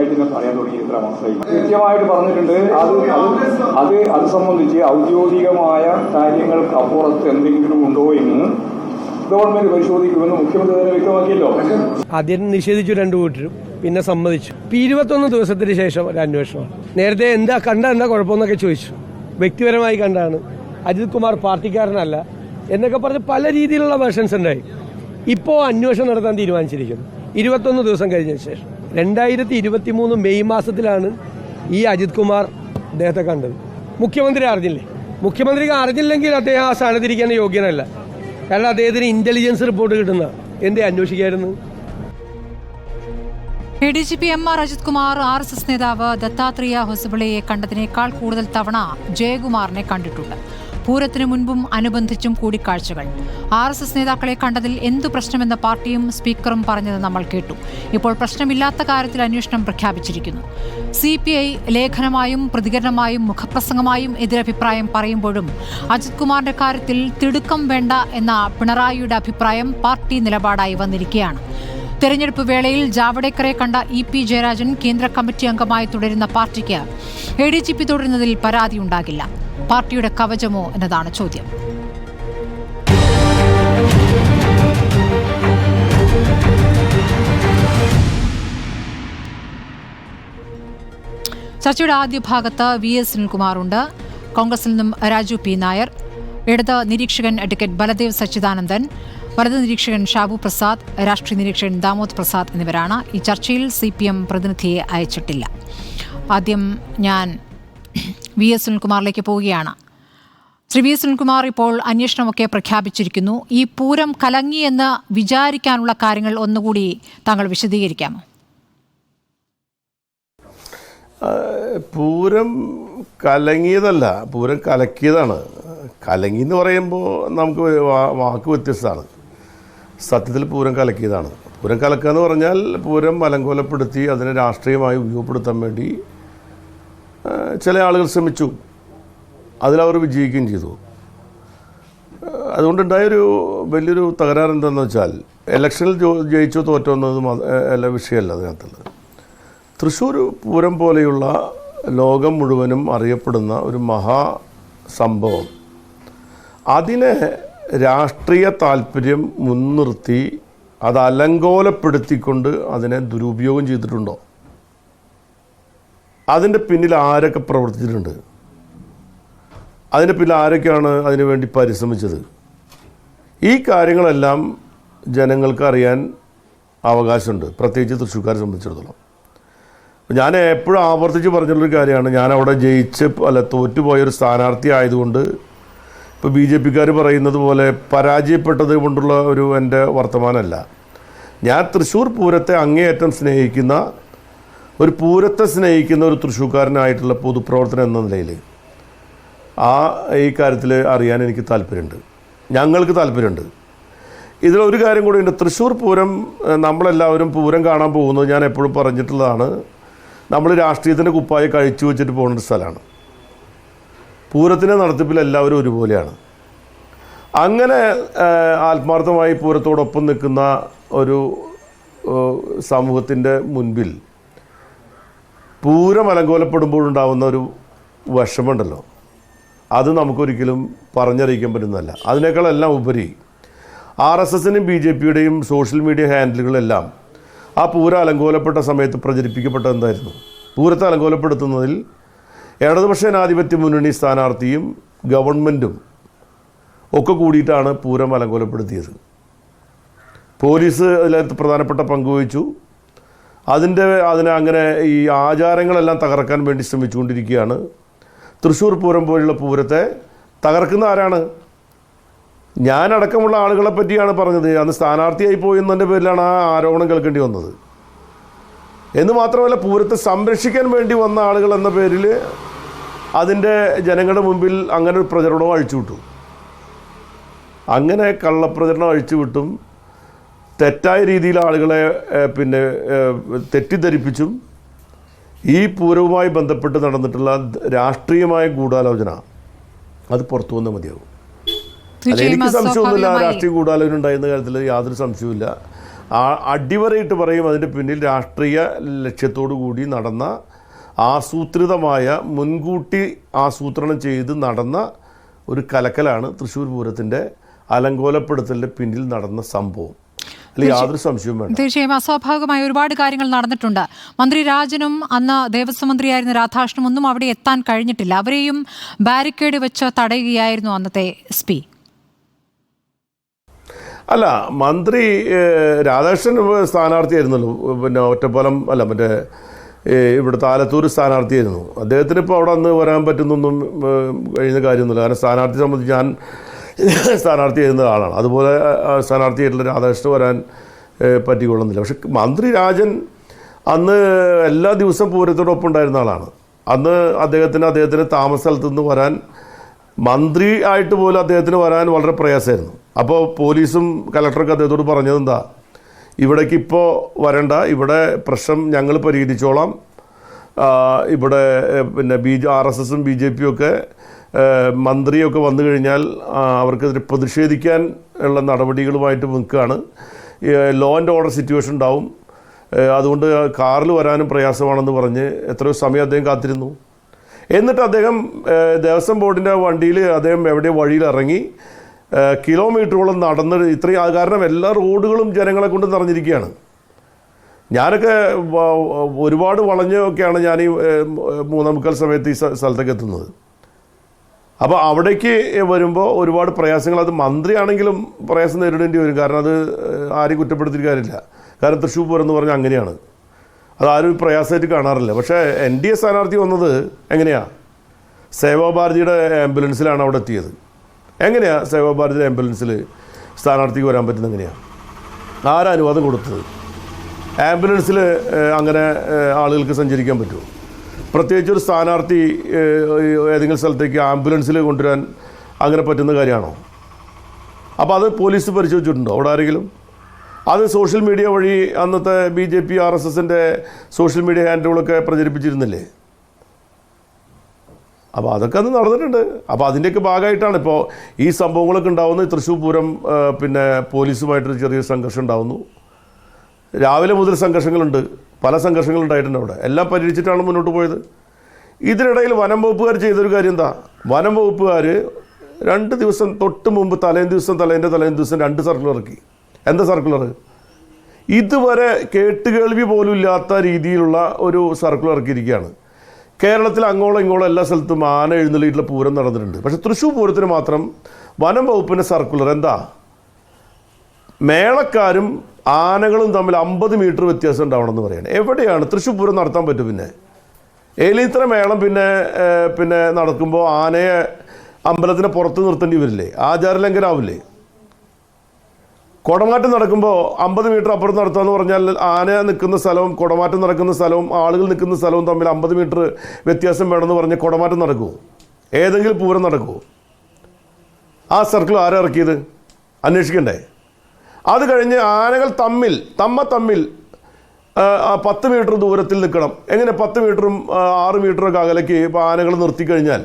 പഞ്ചായത്ത് തന്നെ പറയാൻ തുടങ്ങി ഇത്ര മാസമായി. കൃത്യമായിട്ട് പറഞ്ഞിട്ടുണ്ട്. അത് സംബന്ധിച്ച് ഔദ്യോഗികമായ കാര്യങ്ങൾക്ക് അപ്പുറത്ത് എന്തെങ്കിലും ഉണ്ടോ എന്ന് ഗവൺമെന്റ് പരിശോധിക്കുമെന്ന് മുഖ്യമന്ത്രി തന്നെ വ്യക്തമാക്കിയല്ലോ. ആദ്യം നിഷേധിച്ചു രണ്ടു കൂട്ടരും, പിന്നെ സമ്മതിച്ചു. 21 ദിവസത്തിന് ശേഷം ഒരു അന്വേഷണം. നേരത്തെ എന്താ കുഴപ്പമെന്നൊക്കെ ചോദിച്ചു. വ്യക്തിപരമായി കണ്ടാണ്, അജിത് കുമാർ പാർട്ടിക്കാരനല്ല എന്നൊക്കെ പറഞ്ഞ് പല രീതിയിലുള്ള വേർഷൻസ് ഉണ്ടായി. ഇപ്പോൾ അന്വേഷണം നടത്താൻ തീരുമാനിച്ചിരിക്കുന്നു 21 ദിവസം കഴിഞ്ഞ ശേഷം. 2023 മെയ് മാസത്തിലാണ് ഈ അജിത് കുമാർ അദ്ദേഹത്തെ കണ്ടത്. മുഖ്യമന്ത്രി അറിഞ്ഞില്ലേ? മുഖ്യമന്ത്രിക്ക് അറിഞ്ഞില്ലെങ്കിൽ അദ്ദേഹം ആ സ്ഥാനത്തിരിക്കാൻ യോഗ്യനല്ല. കാരണം അദ്ദേഹത്തിന് ഇന്റലിജൻസ് റിപ്പോർട്ട് കിട്ടുന്ന എന്തേ അന്വേഷിക്കായിരുന്നു. ADGP MR Ajith Kumar RSS നേതാവ് ദത്താത്രേയ ഹൊസബളയെ കണ്ടതിനേക്കാൾ കൂടുതൽ തവണ ജയകുമാറിനെ കണ്ടിട്ടുണ്ട്. പൂരത്തിന് മുൻപും അനുബന്ധിച്ചും കൂടിക്കാഴ്ചകൾ. RSS നേതാക്കളെ കണ്ടതിൽ എന്തു പ്രശ്നമെന്ന പാർട്ടിയും സ്പീക്കറും പറഞ്ഞത് നമ്മൾ കേട്ടു. ഇപ്പോൾ പ്രശ്നമില്ലാത്ത കാര്യത്തിൽ അന്വേഷണം പ്രഖ്യാപിച്ചിരിക്കുന്നു. CPI ലേഖനമായും പ്രതികരണമായും മുഖപ്രസംഗമായും എതിരഭിപ്രായം പറയുമ്പോഴും അജിത് കുമാറിന്റെ കാര്യത്തിൽ തിടുക്കം വേണ്ട എന്ന പിണറായിയുടെ അഭിപ്രായം പാർട്ടി നിലപാടായി വന്നിരിക്കുകയാണ്. തെരഞ്ഞെടുപ്പ് വേളയിൽ ജാവ്ദേക്കറെ കണ്ട EP ജയരാജൻ കേന്ദ്ര കമ്മിറ്റി അംഗമായി തുടരുന്ന പാർട്ടിക്ക് ADGP തുടരുന്നതിൽ പരാതിയുണ്ടാകില്ല. പാർട്ടിയുടെ കവചമോ എന്നതാണ് ചോദ്യം. ചർച്ചയുടെ ആദ്യ ഭാഗത്ത് VS സുനിൽകുമാറുണ്ട്. കോൺഗ്രസിൽ നിന്നും രാജു P നായർ, ഇടത് നിരീക്ഷകൻ അഡ്വക്കേറ്റ് ബലദേവ് സച്ചിദാനന്ദൻ, വലത് നിരീക്ഷകൻ ഷാബു പ്രസാദ്, രാഷ്ട്രീയ നിരീക്ഷകൻ ദാമോദ് പ്രസാദ് എന്നിവരാണ്. ഈ ചർച്ചയിൽ CPM പ്രതിനിധിയെ അയച്ചിട്ടില്ല. ആദ്യം ഞാൻ VS സുനിൽകുമാറിലേക്ക് പോവുകയാണ്. ശ്രീ VS സുനിൽകുമാർ, ഇപ്പോൾ അന്വേഷണമൊക്കെ പ്രഖ്യാപിച്ചിരിക്കുന്നു. ഈ പൂരം കലങ്ങിയെന്ന് വിചാരിക്കാനുള്ള കാര്യങ്ങൾ ഒന്നുകൂടി താങ്കൾ വിശദീകരിക്കാമോ? പൂരം കലങ്ങിയതല്ല, പൂരം കലക്കിയതാണ്. കലങ്ങി എന്ന് പറയുമ്പോൾ നമുക്ക് വാക്ക് വ്യത്യസ്തമാണ്. സത്യത്തിൽ പൂരം കലക്കിയതാണ്. പൂരം കലക്കുക എന്ന് പറഞ്ഞാൽ പൂരം അലങ്കോലപ്പെടുത്തി അതിനെ രാഷ്ട്രീയമായി ഉപയോഗപ്പെടുത്താൻ വേണ്ടി ചില ആളുകൾ ശ്രമിച്ചു. അതിലവർ വിജയിക്കുകയും ചെയ്തു. അതുകൊണ്ടുണ്ടായൊരു വലിയൊരു തകരാറ് എന്താണെന്ന് വെച്ചാൽ, ഇലക്ഷനിൽ ജയിച്ചോ തോറ്റോ എന്നതും എല്ലാ വിഷയമല്ല അതിനകത്തുള്ളത്. തൃശ്ശൂർ പൂരം പോലെയുള്ള ലോകം മുഴുവനും അറിയപ്പെടുന്ന ഒരു മഹാസംഭവം, അതിനെ രാഷ്ട്രീയ താല്പര്യം മുൻനിർത്തി അത് അലങ്കോലപ്പെടുത്തിക്കൊണ്ട് അതിനെ ദുരുപയോഗം ചെയ്തിട്ടുണ്ടോ? അതിൻ്റെ പിന്നിൽ ആരൊക്കെ പ്രവർത്തിച്ചിട്ടുണ്ട്? അതിൻ്റെ പിന്നിൽ ആരൊക്കെയാണ് അതിനു വേണ്ടി പരിശ്രമിച്ചത്? ഈ കാര്യങ്ങളെല്ലാം ജനങ്ങൾക്ക് അറിയാൻ അവകാശമുണ്ട്, പ്രത്യേകിച്ച് തൃശ്ശൂർക്കാരെ സംബന്ധിച്ചിടത്തോളം. ഞാൻ എപ്പോഴും ആവർത്തിച്ച് പറഞ്ഞിട്ടുള്ളൊരു കാര്യമാണ്, ഞാനവിടെ തോറ്റുപോയൊരു സ്ഥാനാർത്ഥി ആയതുകൊണ്ട് ഇപ്പോൾ BJPക്കാർ പറയുന്നത് പോലെ പരാജയപ്പെട്ടത് കൊണ്ടുള്ള എൻ്റെ വർത്തമാനമല്ല. ഞാൻ തൃശ്ശൂർ പൂരത്തെ അങ്ങേയറ്റം സ്നേഹിക്കുന്ന ഒരു തൃശ്ശൂർക്കാരനായിട്ടുള്ള പൊതുപ്രവർത്തനം എന്ന നിലയിൽ ഈ കാര്യത്തിൽ അറിയാൻ എനിക്ക് താല്പര്യമുണ്ട്, ഞങ്ങൾക്ക് താല്പര്യമുണ്ട്. ഇതിലൊരു കാര്യം കൂടിയുണ്ട്. തൃശ്ശൂർ പൂരം നമ്മളെല്ലാവരും പൂരം കാണാൻ പോകുന്നത് ഞാൻ എപ്പോഴും പറഞ്ഞിട്ടുള്ളതാണ്, നമ്മൾ രാഷ്ട്രീയത്തിൻ്റെ കുപ്പായി കഴിച്ചു വെച്ചിട്ട് പോകുന്നൊരു സ്ഥലമാണ്. പൂരത്തിൻ്റെ നടത്തിപ്പിൽ എല്ലാവരും ഒരുപോലെയാണ്. അങ്ങനെ ആത്മാർത്ഥമായി പൂരത്തോടൊപ്പം നിൽക്കുന്ന ഒരു സമൂഹത്തിൻ്റെ മുൻപിൽ പൂരം അലങ്കോലപ്പെടുമ്പോഴുണ്ടാകുന്ന ഒരു വിഷമമുണ്ടല്ലോ, അത് നമുക്കൊരിക്കലും പറഞ്ഞറിയിക്കാൻ പറ്റുന്നതല്ല. അതിനേക്കാളെല്ലാം ഉപരി RSSനും BJPയുടെയും സോഷ്യൽ മീഡിയ ഹാൻഡിലുകളെല്ലാം ആ പൂരം അലങ്കോലപ്പെട്ട സമയത്ത് പ്രചരിപ്പിക്കപ്പെട്ടത് എന്തായിരുന്നു? പൂരത്തെ അലങ്കോലപ്പെടുത്തുന്നതിൽ ഇടതുപക്ഷ ജനാധിപത്യ മുന്നണി സ്ഥാനാർത്ഥിയും ഗവൺമെൻറ്റും ഒക്കെ കൂടിയിട്ടാണ് പൂരം അലങ്കോലപ്പെടുത്തിയത്. പോലീസ് അതിൽ പ്രധാനപ്പെട്ട പങ്കുവഹിച്ചു. അതിനെ അങ്ങനെ ഈ ആചാരങ്ങളെല്ലാം തകർക്കാൻ വേണ്ടി ശ്രമിച്ചുകൊണ്ടിരിക്കുകയാണ്. തൃശ്ശൂർ പൂരം പോലുള്ള പൂരത്തെ തകർക്കുന്ന ആരാണ്? ഞാനടക്കമുള്ള ആളുകളെ പറ്റിയാണ് പറഞ്ഞത്. അന്ന് സ്ഥാനാർത്ഥിയായി പോയെന്നതിൻ്റെ പേരിലാണ് ആ ആരോപണം കേൾക്കേണ്ടി വന്നത്. എന്ന് മാത്രമല്ല, പൂരത്തെ സംരക്ഷിക്കാൻ വേണ്ടി വന്ന ആളുകൾ എന്ന പേരിൽ അതിൻ്റെ ജനങ്ങളുടെ മുമ്പിൽ അങ്ങനെ ഒരു പ്രചരണവും അഴിച്ചുവിട്ടു. അങ്ങനെ കള്ളപ്രചരണം അഴിച്ചുവിട്ടും തെറ്റായ രീതിയിൽ ആളുകളെ തെറ്റിദ്ധരിപ്പിച്ചും ഈ പൂരവുമായി ബന്ധപ്പെട്ട് നടന്നിട്ടുള്ള രാഷ്ട്രീയമായ ഗൂഢാലോചന അത് പുറത്തു വന്നാൽ മതിയാവും. എനിക്ക് സംശയമൊന്നുമില്ല, രാഷ്ട്രീയ ഗൂഢാലോചന ഉണ്ടായിരുന്ന കാര്യത്തിൽ യാതൊരു സംശയവുമില്ല. അടിവരയിട്ട് പറയും അതിൻ്റെ പിന്നിൽ രാഷ്ട്രീയ ലക്ഷ്യത്തോടു കൂടി നടന്ന ആസൂത്രിതമായ മുൻകൂട്ടി ആസൂത്രണം ചെയ്ത് നടന്ന ഒരു കലക്കലാണ് തൃശ്ശൂർ പൂരത്തിൻ്റെ അലങ്കോലപ്പെടുത്തലിൻ്റെ പിന്നിൽ നടന്ന സംഭവം. യാതൊരു സംശയവും വേണ്ട. തീർച്ചയായും അസ്വാഭാവികമായ ഒരുപാട് കാര്യങ്ങൾ നടന്നിട്ടുണ്ട്. മന്ത്രി രാജനും അന്ന് ദേവസ്വം മന്ത്രിയായിരുന്ന രാധാകൃഷ്ണനും ഒന്നും അവിടെ എത്താൻ കഴിഞ്ഞിട്ടില്ല. അവരെയും ബാരിക്കേഡ് വെച്ച് തടയുകയായിരുന്നു അന്നത്തെ SP. അല്ല, മന്ത്രി രാധാകൃഷ്ണൻ സ്ഥാനാർത്ഥിയായിരുന്നല്ലോ. പിന്നെ ഒറ്റപ്പാലം അല്ല, മറ്റേ ഇവിടുത്തെ ആലത്തൂർ സ്ഥാനാർത്ഥിയായിരുന്നു. അദ്ദേഹത്തിന് ഇപ്പോൾ അവിടെ അന്ന് വരാൻ പറ്റുന്നൊന്നും കഴിയുന്ന കാര്യമൊന്നുമില്ല. കാരണം സ്ഥാനാർത്ഥിയെ സംബന്ധിച്ച് ഞാൻ സ്ഥാനാർത്ഥി ചെയ്യുന്ന ആളാണ്. അതുപോലെ സ്ഥാനാർത്ഥിയായിട്ടുള്ള രാധാകൃഷ്ണൻ വരാൻ പറ്റിക്കൊള്ളുന്നില്ല. പക്ഷെ മന്ത്രി രാജൻ അന്ന് എല്ലാ ദിവസവും പൂരത്തോടൊപ്പം ഉണ്ടായിരുന്ന ആളാണ്. അന്ന് അദ്ദേഹത്തിന് താമസ സ്ഥലത്ത് നിന്ന് വരാൻ, മന്ത്രി ആയിട്ട് പോലും അദ്ദേഹത്തിന് വരാൻ വളരെ പ്രയാസമായിരുന്നു. അപ്പോൾ പോലീസും കലക്ടറൊക്കെ അദ്ദേഹത്തോട് പറഞ്ഞതെന്താ, ഇവിടേക്ക് ഇപ്പോൾ വരണ്ട, ഇവിടെ ഞങ്ങൾ പരിഹരിച്ചോളാം, ഇവിടെ പിന്നെ RSSും BJP ഒക്കെ മന്ത്രിയൊക്കെ വന്നു കഴിഞ്ഞാൽ അവർക്കെതിരെ പ്രതിഷേധിക്കാൻ ഉള്ള നടപടികളുമായിട്ട് നിൽക്കുകയാണ്, ലോ ആൻഡ് ഓർഡർ സിറ്റുവേഷൻ ഉണ്ടാവും, അതുകൊണ്ട് കാറിൽ വരാനും പ്രയാസമാണെന്ന് പറഞ്ഞ് എത്രയോ സമയം അദ്ദേഹം കാത്തിരുന്നു. എന്നിട്ട് അദ്ദേഹം ദേവസ്വം ബോർഡിൻ്റെ വണ്ടിയിൽ അദ്ദേഹം എവിടെ വഴിയിൽ ഇറങ്ങി കിലോമീറ്ററോളം നടന്ന് ഇത്രയും, കാരണം എല്ലാ റോഡുകളും ജനങ്ങളെ കൊണ്ട് നിറഞ്ഞിരിക്കുകയാണ്. ഞാനൊക്കെ ഒരുപാട് വളഞ്ഞൊക്കെയാണ് ഞാൻ ഈ 3:45 സമയത്ത് ഈ സ്ഥലത്തേക്ക് എത്തുന്നത്. അപ്പോൾ അവിടേക്ക് വരുമ്പോൾ ഒരുപാട് പ്രയാസങ്ങൾ, അത് മന്ത്രിയാണെങ്കിലും പ്രയാസം നേരിടേണ്ടി വരും. കാരണം അത് ആരും കുറ്റപ്പെടുത്തിയിട്ട് കാര്യമില്ല. കാരണം തൃശ്ശൂർ പൂരം എന്ന് പറഞ്ഞാൽ അങ്ങനെയാണ്, അതാരും പ്രയാസമായിട്ട് കാണാറില്ല. പക്ഷേ NDA സ്ഥാനാർത്ഥി വന്നത് എങ്ങനെയാണ്? സേവാഭാരതിയുടെ ആംബുലൻസിലാണ് അവിടെ എത്തിയത്. എങ്ങനെയാണ് സേവാഭാരതിയുടെ ആംബുലൻസിൽ സ്ഥാനാർത്ഥിക്ക് വരാൻ പറ്റുന്നത്? എങ്ങനെയാണ്? ആരാ അനുവാദം കൊടുത്തത്? ആംബുലൻസിൽ അങ്ങനെ ആളുകൾക്ക് സഞ്ചരിക്കാൻ പറ്റുമോ? പ്രത്യേകിച്ച് ഒരു സ്ഥാനാർത്ഥി ഏതെങ്കിലും സ്ഥലത്തേക്ക് ആംബുലൻസിൽ കൊണ്ടുവരാൻ അങ്ങനെ പറ്റുന്ന കാര്യമാണോ? അപ്പോൾ അത് പോലീസ് പരിശോധിച്ചിട്ടുണ്ടോ അവിടെ ആരെങ്കിലും? അത് സോഷ്യൽ മീഡിയ വഴി അന്നത്തെ BJP RSSൻ്റെ സോഷ്യൽ മീഡിയ ഹാൻഡിലുകളൊക്കെ പ്രചരിപ്പിച്ചിരുന്നില്ലേ? അപ്പോൾ അതൊക്കെ അന്ന് നടന്നിട്ടുണ്ട്. അപ്പോൾ അതിൻ്റെയൊക്കെ ഭാഗമായിട്ടാണ് ഇപ്പോൾ ഈ സംഭവങ്ങളൊക്കെ ഉണ്ടാകുന്നത്. തൃശ്ശൂർ പൂരം പിന്നെ പോലീസുമായിട്ടൊരു ചെറിയ സംഘർഷം ഉണ്ടാകുന്നു. രാവിലെ മുതൽ സംഘർഷങ്ങളുണ്ട്, പല സംഘർഷങ്ങളുണ്ടായിട്ടുണ്ട് അവിടെ. എല്ലാം പരിഹരിച്ചിട്ടാണ് മുന്നോട്ട് പോയത്. ഇതിനിടയിൽ വനം വകുപ്പുകാർ ചെയ്തൊരു കാര്യം എന്താ? വനം വകുപ്പുകാർ 2 ദിവസം തൊട്ട് മുമ്പ് തലേൻ്റെ ദിവസം 2 സർക്കുലർ ഇറക്കി. എന്താ സർക്കുലർ? ഇതുവരെ കേട്ടുകേൾവി പോലും ഇല്ലാത്ത രീതിയിലുള്ള ഒരു സർക്കുലർ ഇറക്കിയിരിക്കുകയാണ്. കേരളത്തിൽ അങ്ങോളം ഇങ്ങോളം എല്ലാ സ്ഥലത്തും ആന എഴുന്നള്ളിയിട്ടുള്ള പൂരം നടന്നിട്ടുണ്ട്. പക്ഷേ തൃശ്ശൂർ പൂരത്തിന് മാത്രം വനം വകുപ്പിൻ്റെ സർക്കുലർ എന്താ? മേളക്കാരും ആനകളും തമ്മിൽ 50 മീറ്റർ വ്യത്യാസം ഉണ്ടാവണമെന്ന് പറയുന്നത്. എവിടെയാണ് തൃശ്ശൂർ പൂരം നടത്താൻ പറ്റും? പിന്നെ ഏലിത്ര മേളം പിന്നെ നടക്കുമ്പോൾ ആനയെ അമ്പലത്തിന് പുറത്ത് നിർത്തേണ്ടി വരില്ലേ? ആചാരലംഘനാവില്ലേ? കുടമാറ്റം നടക്കുമ്പോൾ 50 മീറ്റർ അപ്പുറത്ത് നടത്തുകയെന്ന് പറഞ്ഞാൽ ആന നിൽക്കുന്ന സ്ഥലവും കുടമാറ്റം നടക്കുന്ന സ്ഥലവും ആളുകൾ നിൽക്കുന്ന സ്ഥലവും തമ്മിൽ 50 മീറ്റർ വ്യത്യാസം വേണമെന്ന് പറഞ്ഞ് കുടമാറ്റം നടക്കുമോ? ഏതെങ്കിലും പൂരം നടക്കുമോ? ആ സർക്കിൾ ആരാ ഇറക്കിയത്? അന്വേഷിക്കണ്ടേ? അത് കഴിഞ്ഞ് ആനകൾ തമ്മിൽ 10 മീറ്റർ ദൂരത്തിൽ നിൽക്കണം. എങ്ങനെ 10 മീറ്ററും 6 മീറ്ററൊക്കെ അകലേക്ക് ഇപ്പോൾ ആനകൾ നിർത്തിക്കഴിഞ്ഞാൽ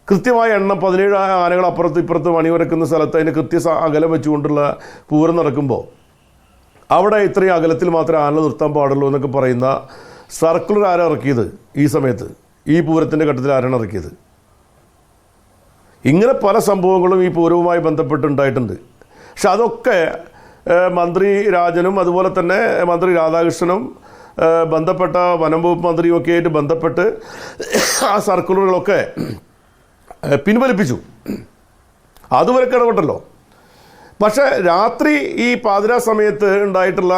കൃത്യമായ എണ്ണം 17 ആനകൾ അപ്പുറത്ത് ഇപ്പുറത്ത് മണിവരക്കുന്ന സ്ഥലത്ത് അതിന് അകലം വെച്ചുകൊണ്ടുള്ള പൂരം നടക്കുമ്പോൾ അവിടെ ഇത്രയും അകലത്തിൽ മാത്രമേ ആന നിർത്താൻ പാടുള്ളൂ എന്നൊക്കെ പറയുന്ന സർക്കുലർ ആരാ ഇറക്കിയത്? ഈ സമയത്ത് ഈ പൂരത്തിൻ്റെ ഘട്ടത്തിൽ ആരാണ് ഇറക്കിയത്? ഇങ്ങനെ പല സംഭവങ്ങളും ഈ പൂരവുമായി ബന്ധപ്പെട്ടുണ്ടായിട്ടുണ്ട്. പക്ഷെ അതൊക്കെ മന്ത്രി രാജനും അതുപോലെ തന്നെ മന്ത്രി രാധാകൃഷ്ണനും ബന്ധപ്പെട്ട വനം വകുപ്പ് മന്ത്രിയുമൊക്കെ ആയിട്ട് ബന്ധപ്പെട്ട് ആ സർക്കുലറുകളൊക്കെ പിൻവലിപ്പിച്ചു. അതുവരെ ഇടപെട്ടല്ലോ. പക്ഷേ രാത്രി ഈ പാതിരാ സമയത്ത് ഉണ്ടായിട്ടുള്ള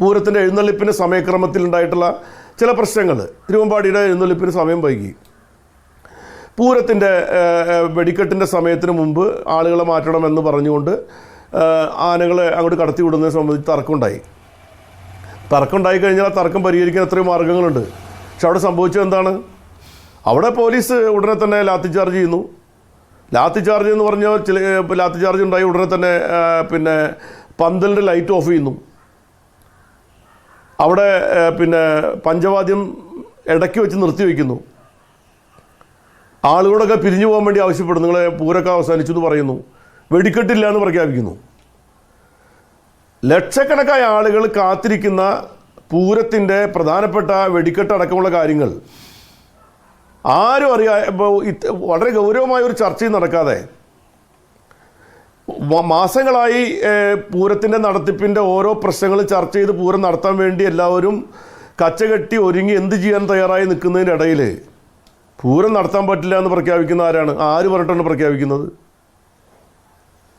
പൂരത്തിൻ്റെ എഴുന്നള്ളിപ്പിന് സമയക്രമത്തിൽ ഉണ്ടായിട്ടുള്ള ചില പ്രശ്നങ്ങൾ, തിരുവമ്പാടിയുടെ എഴുന്നള്ളിപ്പിന് സമയം വൈകി. പൂരത്തിൻ്റെ വെടിക്കെട്ടിൻ്റെ സമയത്തിന് മുമ്പ് ആളുകളെ മാറ്റണമെന്ന് പറഞ്ഞുകൊണ്ട് ആനകളെ അങ്ങോട്ട് കടത്തി വിടുന്നതിനെ സംബന്ധിച്ച് തർക്കമുണ്ടായി കഴിഞ്ഞാൽ ആ തർക്കം പരിഹരിക്കാൻ എത്രയോ മാർഗങ്ങളുണ്ട്. പക്ഷെ അവിടെ സംഭവിച്ചത് എന്താണ്? അവിടെ പോലീസ് ഉടനെ തന്നെ ലാത്തി ചാർജ് ചെയ്യുന്നു. ലാത്തി ചാർജ് എന്ന് പറഞ്ഞാൽ ലാത്തി ചാർജ് ഉണ്ടായി ഉടനെ തന്നെ പിന്നെ പന്തലിൻ്റെ ലൈറ്റ് ഓഫ് ചെയ്യുന്നു. അവിടെ പിന്നെ പഞ്ചവാദ്യം ഇടയ്ക്ക് വെച്ച് നിർത്തിവെക്കുന്നു. ആളുകളൊക്കെ പിരിഞ്ഞു പോകാൻ വേണ്ടി ആവശ്യപ്പെടുന്നു. നിങ്ങളെ പൂരൊക്കെ അവസാനിച്ചു എന്ന് പറയുന്നു. വെടിക്കെട്ടില്ല എന്ന് പ്രഖ്യാപിക്കുന്നു. ലക്ഷക്കണക്കായ ആളുകൾ കാത്തിരിക്കുന്ന പൂരത്തിൻ്റെ പ്രധാനപ്പെട്ട വെടിക്കെട്ടടക്കമുള്ള കാര്യങ്ങൾ ആരും വളരെ ഗൗരവമായ ഒരു ചർച്ചയും നടക്കാതെ മാസങ്ങളായി പൂരത്തിൻ്റെ നടത്തിപ്പിൻ്റെ ഓരോ പ്രശ്നങ്ങളും ചർച്ച ചെയ്ത് പൂരം നടത്താൻ വേണ്ടി എല്ലാവരും കച്ചകെട്ടി ഒരുങ്ങി എന്ത് ചെയ്യാൻ തയ്യാറായി നിൽക്കുന്നതിൻ്റെ ഇടയിൽ പൂരം നടത്താൻ പറ്റില്ല എന്ന് പ്രഖ്യാപിക്കുന്ന ആരാണ്? ആര് പറഞ്ഞിട്ടാണ് പ്രഖ്യാപിക്കുന്നത്?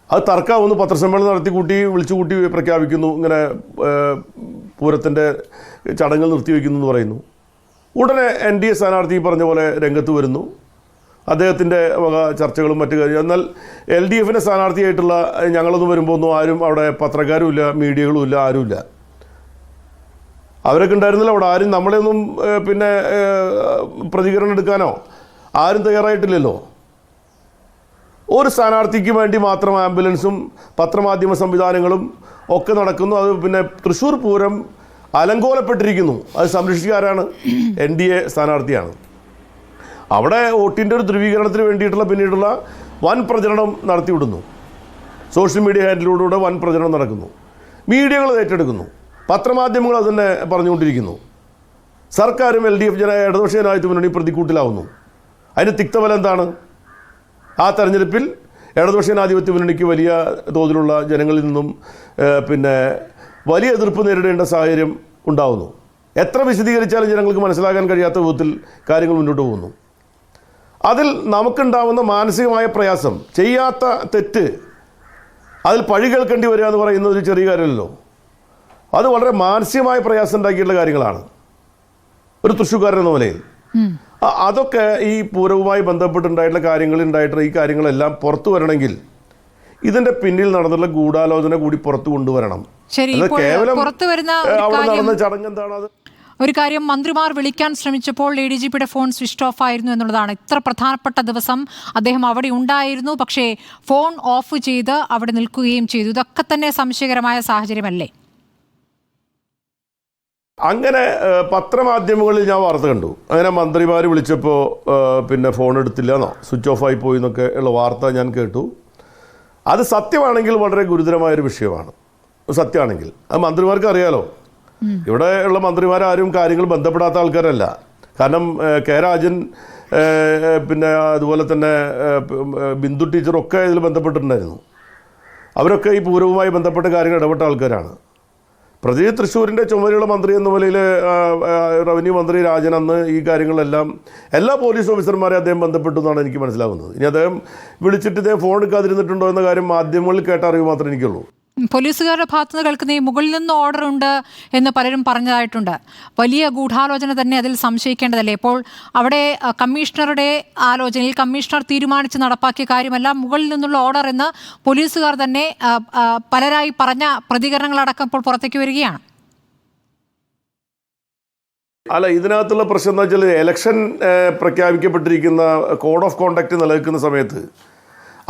അത് തർക്കമാവുന്നു, പത്രസമ്മേളനം വിളിച്ചു കൂട്ടി പ്രഖ്യാപിക്കുന്നു, ഇങ്ങനെ പൂരത്തിൻ്റെ ചടങ്ങുകൾ നിർത്തിവെക്കുന്നു എന്ന് പറയുന്നു. ഉടനെ NDA സ്ഥാനാർത്ഥി പറഞ്ഞ പോലെ രംഗത്ത് വരുന്നു, അദ്ദേഹത്തിൻ്റെ വക ചർച്ചകളും മറ്റു കാര്യം. എന്നാൽ LDFൻ്റെ സ്ഥാനാർത്ഥിയായിട്ടുള്ള ഞങ്ങളൊന്നും വരുമ്പോൾ ഒന്നും ആരും അവിടെ പത്രക്കാരും ഇല്ല, മീഡിയകളും ഇല്ല, ആരുമില്ല. അവരൊക്കെ ഉണ്ടായിരുന്നില്ല അവിടെ. ആരും നമ്മളെയൊന്നും പിന്നെ പ്രതികരണം എടുക്കാനോ ആരും തയ്യാറായിട്ടില്ലല്ലോ. ഒരു സ്ഥാനാർത്ഥിക്ക് വേണ്ടി മാത്രം ആംബുലൻസും പത്രമാധ്യമ സംവിധാനങ്ങളും ഒക്കെ നടക്കുന്നു. അത് പിന്നെ തൃശ്ശൂർ പൂരം അലങ്കോലപ്പെട്ടിരിക്കുന്നു. അത് സംരക്ഷിക്കാരാണ്? NDA സ്ഥാനാർത്ഥിയാണ്. അവിടെ വോട്ടിൻ്റെ ഒരു ധ്രുവീകരണത്തിന് വേണ്ടിയിട്ടുള്ള പിന്നീടുള്ള വൻ പ്രചരണം നടത്തിവിടുന്നു. സോഷ്യൽ മീഡിയ ഹാൻഡിലൂടെ വൻ പ്രചരണം നടക്കുന്നു. മീഡിയകൾ ഏറ്റെടുക്കുന്നു, പത്രമാധ്യമങ്ങൾ അതിനെ പറഞ്ഞുകൊണ്ടിരിക്കുന്നു. സർക്കാരും LDF ഇടതുപക്ഷ ജനാധിപത്യ മുന്നണി പ്രതിക്കൂട്ടിലാവുന്നു. അതിന് തിക്തഫലം എന്താണ്? ആ തെരഞ്ഞെടുപ്പിൽ ഇടതുപക്ഷ ജനാധിപത്യ മുന്നണിക്ക് വലിയ തോതിലുള്ള ജനങ്ങളിൽ നിന്നും പിന്നെ വലിയ എതിർപ്പ് നേരിടേണ്ട സാഹചര്യം ഉണ്ടാവുന്നു. എത്ര വിശദീകരിച്ചാലും ജനങ്ങൾക്ക് മനസ്സിലാക്കാൻ കഴിയാത്ത വിധത്തിൽ കാര്യങ്ങൾ മുന്നോട്ട് പോകുന്നു. അതിൽ നമുക്കുണ്ടാവുന്ന മാനസികമായ പ്രയാസം, ചെയ്യാത്ത തെറ്റ് അതിൽ പഴി കേൾക്കേണ്ടി വരിക എന്ന് പറയുന്നത് ഒരു ചെറിയ കാര്യമല്ലല്ലോ. അത് വളരെ മാനസികമായ പ്രയാസം ഉണ്ടാക്കിയിട്ടുള്ള കാര്യങ്ങളാണ് ഒരു തൃശ്ശൂർക്കാരൻ എന്ന നിലയിൽ. അതൊക്കെ ഈ പൂരവുമായി ബന്ധപ്പെട്ടുണ്ടായിട്ടുള്ള കാര്യങ്ങളുണ്ടായിട്ടുള്ള ഈ കാര്യങ്ങളെല്ലാം പുറത്തു വരണമെങ്കിൽ ഇതിന്റെ പിന്നിൽ നടന്നുള്ള ഗൂഢാലോചന കൂടി പുറത്തു കൊണ്ടുവരണം. കേവലം അവിടെ നടന്ന ചടങ്ങ് എന്താണത്? ഒരു കാര്യം, മന്ത്രിമാർ വിളിക്കാൻ ശ്രമിച്ചപ്പോൾ ADGPയുടെ ഫോൺ സ്വിച്ച് ഓഫ് ആയിരുന്നു എന്നുള്ളതാണ്. ഇത്ര പ്രധാനപ്പെട്ട ദിവസം അദ്ദേഹം അവിടെ ഉണ്ടായിരുന്നു, പക്ഷേ ഫോൺ ഓഫ് ചെയ്ത് അവിടെ നിൽക്കുകയും ചെയ്തു. ഇതൊക്കെ തന്നെ സംശയകരമായ സാഹചര്യമല്ലേ? അങ്ങനെ പത്രമാധ്യമങ്ങളിൽ ഞാൻ വാർത്ത കണ്ടു. അങ്ങനെ മന്ത്രിമാർ വിളിച്ചപ്പോൾ പിന്നെ ഫോൺ എടുത്തില്ല എന്നോ സ്വിച്ച് ഓഫ് ആയി പോയി എന്നൊക്കെ ഉള്ള വാർത്ത ഞാൻ കേട്ടു. അത് സത്യമാണെങ്കിൽ വളരെ ഗുരുതരമായൊരു വിഷയമാണ്. സത്യമാണെങ്കിൽ അത് മന്ത്രിമാർക്ക് അറിയാലോ. ഇവിടെ ഉള്ള മന്ത്രിമാരാരും കാര്യങ്ങൾ ബന്ധപ്പെടാത്ത ആൾക്കാരല്ല. കാരണം കെ രാജൻ പിന്നെ അതുപോലെ തന്നെ ബിന്ദു ടീച്ചറൊക്കെ ഇതിൽ ബന്ധപ്പെട്ടിട്ടുണ്ടായിരുന്നു. അവരൊക്കെ ഈ പൂരവുമായി ബന്ധപ്പെട്ട കാര്യങ്ങൾ ഇടപെട്ട ആൾക്കാരാണ്. പ്രത്യേകിച്ച് തൃശ്ശൂരിൻ്റെ ചുമതലയുള്ള മന്ത്രി എന്ന നിലയിൽ റവന്യൂ മന്ത്രി രാജൻ അന്ന് ഈ കാര്യങ്ങളെല്ലാം എല്ലാ പോലീസ് ഓഫീസർമാരെ അദ്ദേഹം ബന്ധപ്പെട്ടു എന്നാണ് എനിക്ക് മനസ്സിലാകുന്നത്. ഇനി അദ്ദേഹം വിളിച്ചിട്ട് ഇദ്ദേഹം ഫോൺ എടുക്കാതിരുന്നിട്ടുണ്ടോ എന്ന കാര്യം മാധ്യമങ്ങളിൽ കേട്ട അറിവ് മാത്രമേ എനിക്കുള്ളൂ. പോലീസുകാരുടെ ഭാഗത്തുനിന്ന് കേൾക്കുന്ന ഈ മുകളിൽ നിന്ന് ഓർഡർ ഉണ്ട് എന്ന് പലരും പറഞ്ഞതായിട്ടുണ്ട്. വലിയ ഗൂഢാലോചന തന്നെ അതിൽ സംശയിക്കേണ്ടതല്ലേ? ഇപ്പോൾ അവിടെ കമ്മീഷണറുടെ ആലോചനയിൽ കമ്മീഷണർ തീരുമാനിച്ച് നടപ്പാക്കിയ കാര്യമല്ല, മുകളിൽ നിന്നുള്ള ഓർഡർ എന്ന് പോലീസുകാർ തന്നെ പലരായി പറഞ്ഞ പ്രതികരണങ്ങളടക്കം ഇപ്പോൾ പുറത്തേക്ക് വരികയാണ്. അല്ല, ഇതിനകത്തുള്ള പ്രശ്നം എന്താ വെച്ചാൽ ഇലക്ഷൻ പ്രഖ്യാപിക്കപ്പെട്ടിരിക്കുന്ന കോഡ് ഓഫ് കോണ്ടക്റ്റ് നിലനിൽക്കുന്ന സമയത്ത്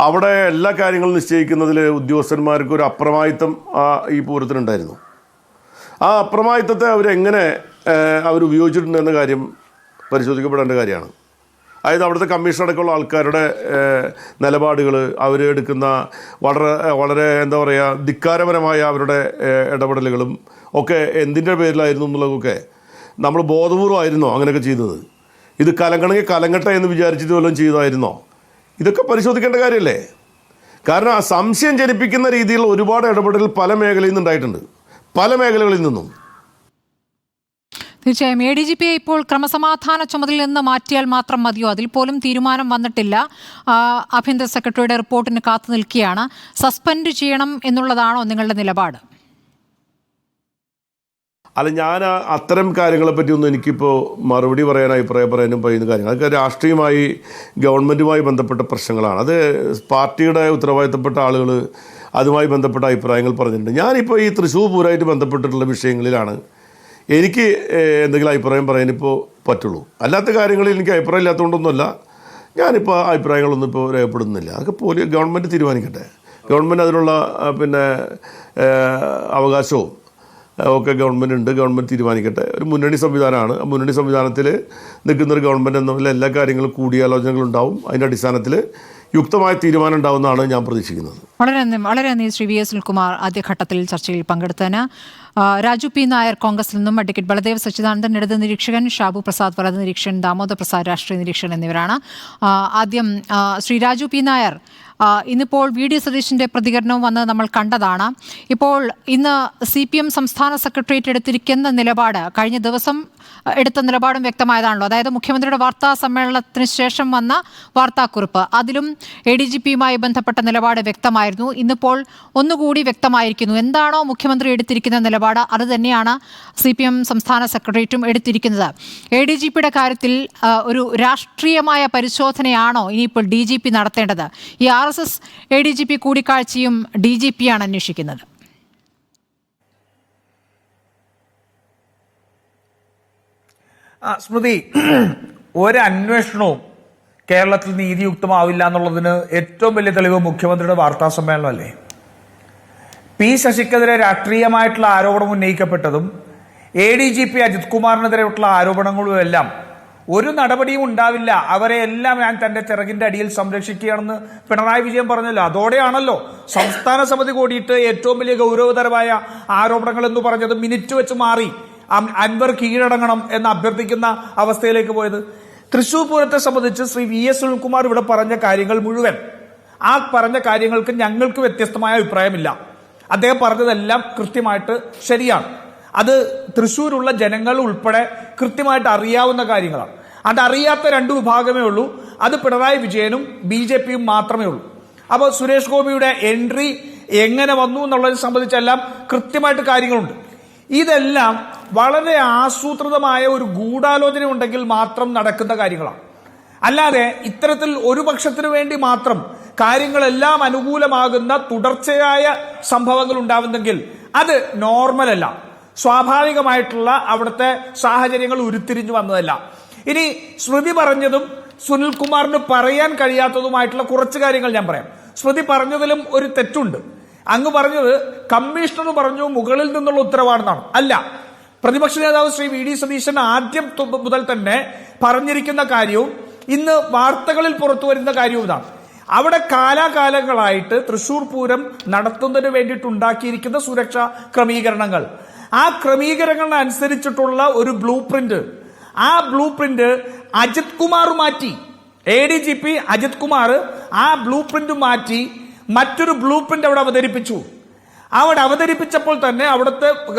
അവിടെ എല്ലാ കാര്യങ്ങളും നിശ്ചയിക്കുന്നതിൽ ഉദ്യോഗസ്ഥന്മാർക്ക് ഒരു അപ്രമാദിത്വം ഈ പൂരത്തിനുണ്ടായിരുന്നു. ആ അപ്രമാദിത്വത്തെ അവരെങ്ങനെ അവരുപയോഗിച്ചിട്ടുണ്ടെന്ന കാര്യം പരിശോധിക്കപ്പെടേണ്ട കാര്യമാണ്. അതായത് അവിടുത്തെ കമ്മീഷനടക്കമുള്ള ആൾക്കാരുടെ നിലപാടുകൾ, അവരെടുക്കുന്ന വളരെ എന്താ പറയുക ധിക്കാരപരമായ അവരുടെ ഇടപെടലുകളും ഒക്കെ എന്തിൻ്റെ പേരിലായിരുന്നു എന്നുള്ളതൊക്കെ നമ്മൾ ബോധപൂർവമായിരുന്നോ അങ്ങനെയൊക്കെ ചെയ്തത്? ഇത് കലങ്ങണമെങ്കിൽ കലങ്ങട്ടെ എന്ന് വിചാരിച്ചിട്ട് വല്ലതും ചെയ്തായിരുന്നോ? ഇതൊക്കെ പരിശോധിക്കേണ്ട കാര്യമല്ലേ? കാരണം ആ സംശയം ജനിപ്പിക്കുന്ന രീതിയിലുള്ള ഒരുപാട് ഇടപെടൽ പല മേഖലയിൽ നിന്നുണ്ടായിട്ടുണ്ട്, പല മേഖലകളിൽ നിന്നും. തീർച്ചയായും ADGPയെ ഇപ്പോൾ ക്രമസമാധാന ചുമതലയിൽ നിന്ന് മാറ്റിയാൽ മാത്രം മതിയോ? അതിൽ പോലും തീരുമാനം വന്നിട്ടില്ല. ആഭ്യന്തര സെക്രട്ടറിയുടെ റിപ്പോർട്ടിന് കാത്തു നിൽക്കുകയാണ്. സസ്പെൻഡ് ചെയ്യണം എന്നുള്ളതാണോ നിങ്ങളുടെ നിലപാട്? അല്ല, ഞാൻ അത്തരം കാര്യങ്ങളെപ്പറ്റിയൊന്നും എനിക്കിപ്പോൾ മറുപടി പറയാൻ, അഭിപ്രായം പറയാനും പറയുന്ന കാര്യങ്ങൾ അതൊക്കെ രാഷ്ട്രീയമായി ഗവൺമെൻറ്റുമായി ബന്ധപ്പെട്ട പ്രശ്നങ്ങളാണ്. അത് പാർട്ടിയുടെ ഉത്തരവാദിത്തപ്പെട്ട ആളുകൾ അതുമായി ബന്ധപ്പെട്ട അഭിപ്രായങ്ങൾ പറഞ്ഞിട്ടുണ്ട്. ഞാനിപ്പോൾ ഈ തൃശ്ശൂർ പൂരമായിട്ട് ബന്ധപ്പെട്ടിട്ടുള്ള വിഷയങ്ങളിലാണ് എനിക്ക് എന്തെങ്കിലും അഭിപ്രായം പറയാനിപ്പോൾ പറ്റുള്ളൂ. അല്ലാത്ത കാര്യങ്ങളിൽ എനിക്ക് അഭിപ്രായം ഇല്ലാത്തതുകൊണ്ടൊന്നുമല്ല ഞാനിപ്പോൾ അഭിപ്രായങ്ങളൊന്നും ഇപ്പോൾ രേഖപ്പെടുന്നില്ല. അതൊക്കെ ഗവൺമെൻറ് തീരുമാനിക്കട്ടെ. ഗവൺമെൻറ് അതിനുള്ള പിന്നെ അവകാശവും ഒക്കെ ഗവൺമെൻറ് ഉണ്ട്, ഗവൺമെൻറ് തീരുമാനിക്കട്ടെ. ഒരു മുന്നണി സംവിധാനമാണ്. ആ മുന്നണി സംവിധാനത്തിൽ നിൽക്കുന്നൊരു ഗവൺമെൻറ് എന്നുള്ള എല്ലാ കാര്യങ്ങളും കൂടിയാലോചനകളുണ്ടാവും. അതിൻ്റെ അടിസ്ഥാനത്തിൽ യുക്തമായ തീരുമാനം ഉണ്ടാവുമെന്നാണ് ഞാൻ പ്രതീക്ഷിക്കുന്നത്. വളരെ നന്ദി ശ്രീ വി എസ് സുനിൽകുമാർ ആദ്യഘട്ടത്തിൽ ചർച്ചയിൽ പങ്കെടുത്തതിന്. രാജു പി നായർ കോൺഗ്രസിൽ നിന്നും, അഡ്വക്കേറ്റ് ബലദേവ് സച്ചിദാനന്ദൻ ഇടത് നിരീക്ഷകൻ, ഷാബു പ്രസാദ് വലത് നിരീക്ഷകൻ, ദാമോദർ പ്രസാദ് രാഷ്ട്രീയ നിരീക്ഷകൻ എന്നിവരാണ്. ആദ്യം ശ്രീ രാജു പി നായർ, ഇന്നിപ്പോൾ വി ഡി സതീശന്റെ പ്രതികരണവും വന്ന് നമ്മൾ കണ്ടതാണ്. ഇപ്പോൾ ഇന്ന് CPM സംസ്ഥാന സെക്രട്ടേറിയറ്റ് എടുത്തിരിക്കുന്ന നിലപാട്, കഴിഞ്ഞ ദിവസം എടുത്ത നിലപാടും വ്യക്തമായതാണല്ലോ. അതായത് മുഖ്യമന്ത്രിയുടെ വാർത്താ സമ്മേളനത്തിന് ശേഷം വന്ന വാർത്താക്കുറിപ്പ്, അതിലും ADGPയുമായി ബന്ധപ്പെട്ട നിലപാട് വ്യക്തമായിരുന്നു. ഇന്നിപ്പോൾ ഒന്നുകൂടി വ്യക്തമായിരിക്കുന്നു. എന്താണോ മുഖ്യമന്ത്രി എടുത്തിരിക്കുന്ന നിലപാട്, അത് തന്നെയാണ് CPM സംസ്ഥാന സെക്രട്ടേറിയറ്റും എടുത്തിരിക്കുന്നത്. ADGPയുടെ കാര്യത്തിൽ ഒരു രാഷ്ട്രീയമായ പരിശോധനയാണോ ഇനിയിപ്പോൾ DGP നടത്തേണ്ടത്? ഈ RSS ADGP കൂടിക്കാഴ്ചയും DGPയാണ് അന്വേഷിക്കുന്നത്. സ്മൃതി, ഒരു അന്വേഷണവും കേരളത്തിൽ നീതിയുക്തമാവില്ല എന്നുള്ളതിന് ഏറ്റവും വലിയ തെളിവ് മുഖ്യമന്ത്രിയുടെ വാർത്താ സമ്മേളനമല്ലേ? പി ശശിക്കെതിരെ രാഷ്ട്രീയമായിട്ടുള്ള ആരോപണം ഉന്നയിക്കപ്പെട്ടതും ADGP അജിത് കുമാറിനെതിരെയുള്ള ആരോപണങ്ങളും എല്ലാം ഒരു നടപടിയും ഉണ്ടാവില്ല, അവരെ എല്ലാം ഞാൻ തന്റെ ചിറകിന്റെ അടിയിൽ സംരക്ഷിക്കുകയാണെന്ന് പിണറായി വിജയൻ പറഞ്ഞല്ലോ. അതോടെയാണല്ലോ സംസ്ഥാന സമിതി കൂടിയിട്ട് ഏറ്റവും വലിയ ഗൗരവതരമായ ആരോപണങ്ങൾ എന്ന് പറഞ്ഞത് മിനിറ്റ് വെച്ച് മാറി അൻവർ കീഴടങ്ങണം എന്ന് അഭ്യർത്ഥിക്കുന്ന അവസ്ഥയിലേക്ക് പോയത്. തൃശൂർ പൂരത്തെ സംബന്ധിച്ച് ശ്രീ വി എസ് സുനിൽകുമാർ ഇവിടെ പറഞ്ഞ കാര്യങ്ങൾ മുഴുവൻ, ആ പറഞ്ഞ കാര്യങ്ങൾക്ക് ഞങ്ങൾക്ക് വ്യത്യസ്തമായ അഭിപ്രായമില്ല. അദ്ദേഹം പറഞ്ഞതെല്ലാം കൃത്യമായിട്ട് ശരിയാണ്. അത് തൃശ്ശൂരുള്ള ജനങ്ങൾ ഉൾപ്പെടെ കൃത്യമായിട്ട് അറിയാവുന്ന കാര്യങ്ങളാണ്. അതറിയാത്ത രണ്ട് വിഭാഗമേ ഉള്ളൂ. അത് പിണറായി വിജയനും BJPയും മാത്രമേ ഉള്ളൂ. അപ്പോൾ സുരേഷ് ഗോപിയുടെ എൻട്രി എങ്ങനെ വന്നു എന്നുള്ളതിനെ സംബന്ധിച്ചെല്ലാം കൃത്യമായിട്ട് കാര്യങ്ങളുണ്ട്. ഇതെല്ലാം വളരെ ആസൂത്രിതമായ ഒരു ഗൂഢാലോചന ഉണ്ടെങ്കിൽ മാത്രം നടക്കുന്ന കാര്യങ്ങളാണ്. അല്ലാതെ ഇത്തരത്തിൽ ഒരു പക്ഷത്തിനു വേണ്ടി മാത്രം കാര്യങ്ങളെല്ലാം അനുകൂലമാകുന്ന തുടർച്ചയായ സംഭവങ്ങൾ ഉണ്ടാവുന്നെങ്കിൽ അത് നോർമലല്ല, സ്വാഭാവികമായിട്ടുള്ള അവിടുത്തെ സാഹചര്യങ്ങൾ ഉരുത്തിരിഞ്ഞു വന്നതല്ല. ഇനി സ്മൃതി പറഞ്ഞതും സുനിൽകുമാറിന് പറയാൻ കഴിയാത്തതുമായിട്ടുള്ള കുറച്ച് കാര്യങ്ങൾ ഞാൻ പറയാം. സ്മൃതി പറഞ്ഞതിലും ഒരു തെറ്റുണ്ട്. അങ്ങ് പറഞ്ഞത് കമ്മീഷണർ പറഞ്ഞു മുകളിൽ നിന്നുള്ള ഉത്തരവാണെന്നാണ്. അല്ല, പ്രതിപക്ഷ നേതാവ് ശ്രീ വി ഡി സതീശൻ ആദ്യം മുതൽ തന്നെ പറഞ്ഞിരിക്കുന്ന കാര്യവും ഇന്ന് വാർത്തകളിൽ പുറത്തു വരുന്ന കാര്യവും ഇതാണ്. അവിടെ കാലാകാലങ്ങളായിട്ട് തൃശൂർ പൂരം നടത്തുന്നതിന് വേണ്ടിയിട്ടുണ്ടാക്കിയിരിക്കുന്ന സുരക്ഷാ ക്രമീകരണങ്ങൾ, ആ ക്രമീകരണങ്ങളനുസരിച്ചിട്ടുള്ള ഒരു ബ്ലൂ പ്രിന്റ്, ആ ബ്ലൂ പ്രിന്റ് അജിത് കുമാർ മാറ്റി, ADGP അജിത് കുമാർ ആ ബ്ലൂ പ്രിന്റ് മാറ്റി മറ്റൊരു ബ്ലൂ പ്രിന്റ് അവിടെ അവതരിപ്പിച്ചു. അവിടെ അവതരിപ്പിച്ചപ്പോൾ തന്നെ അവിടുത്തെ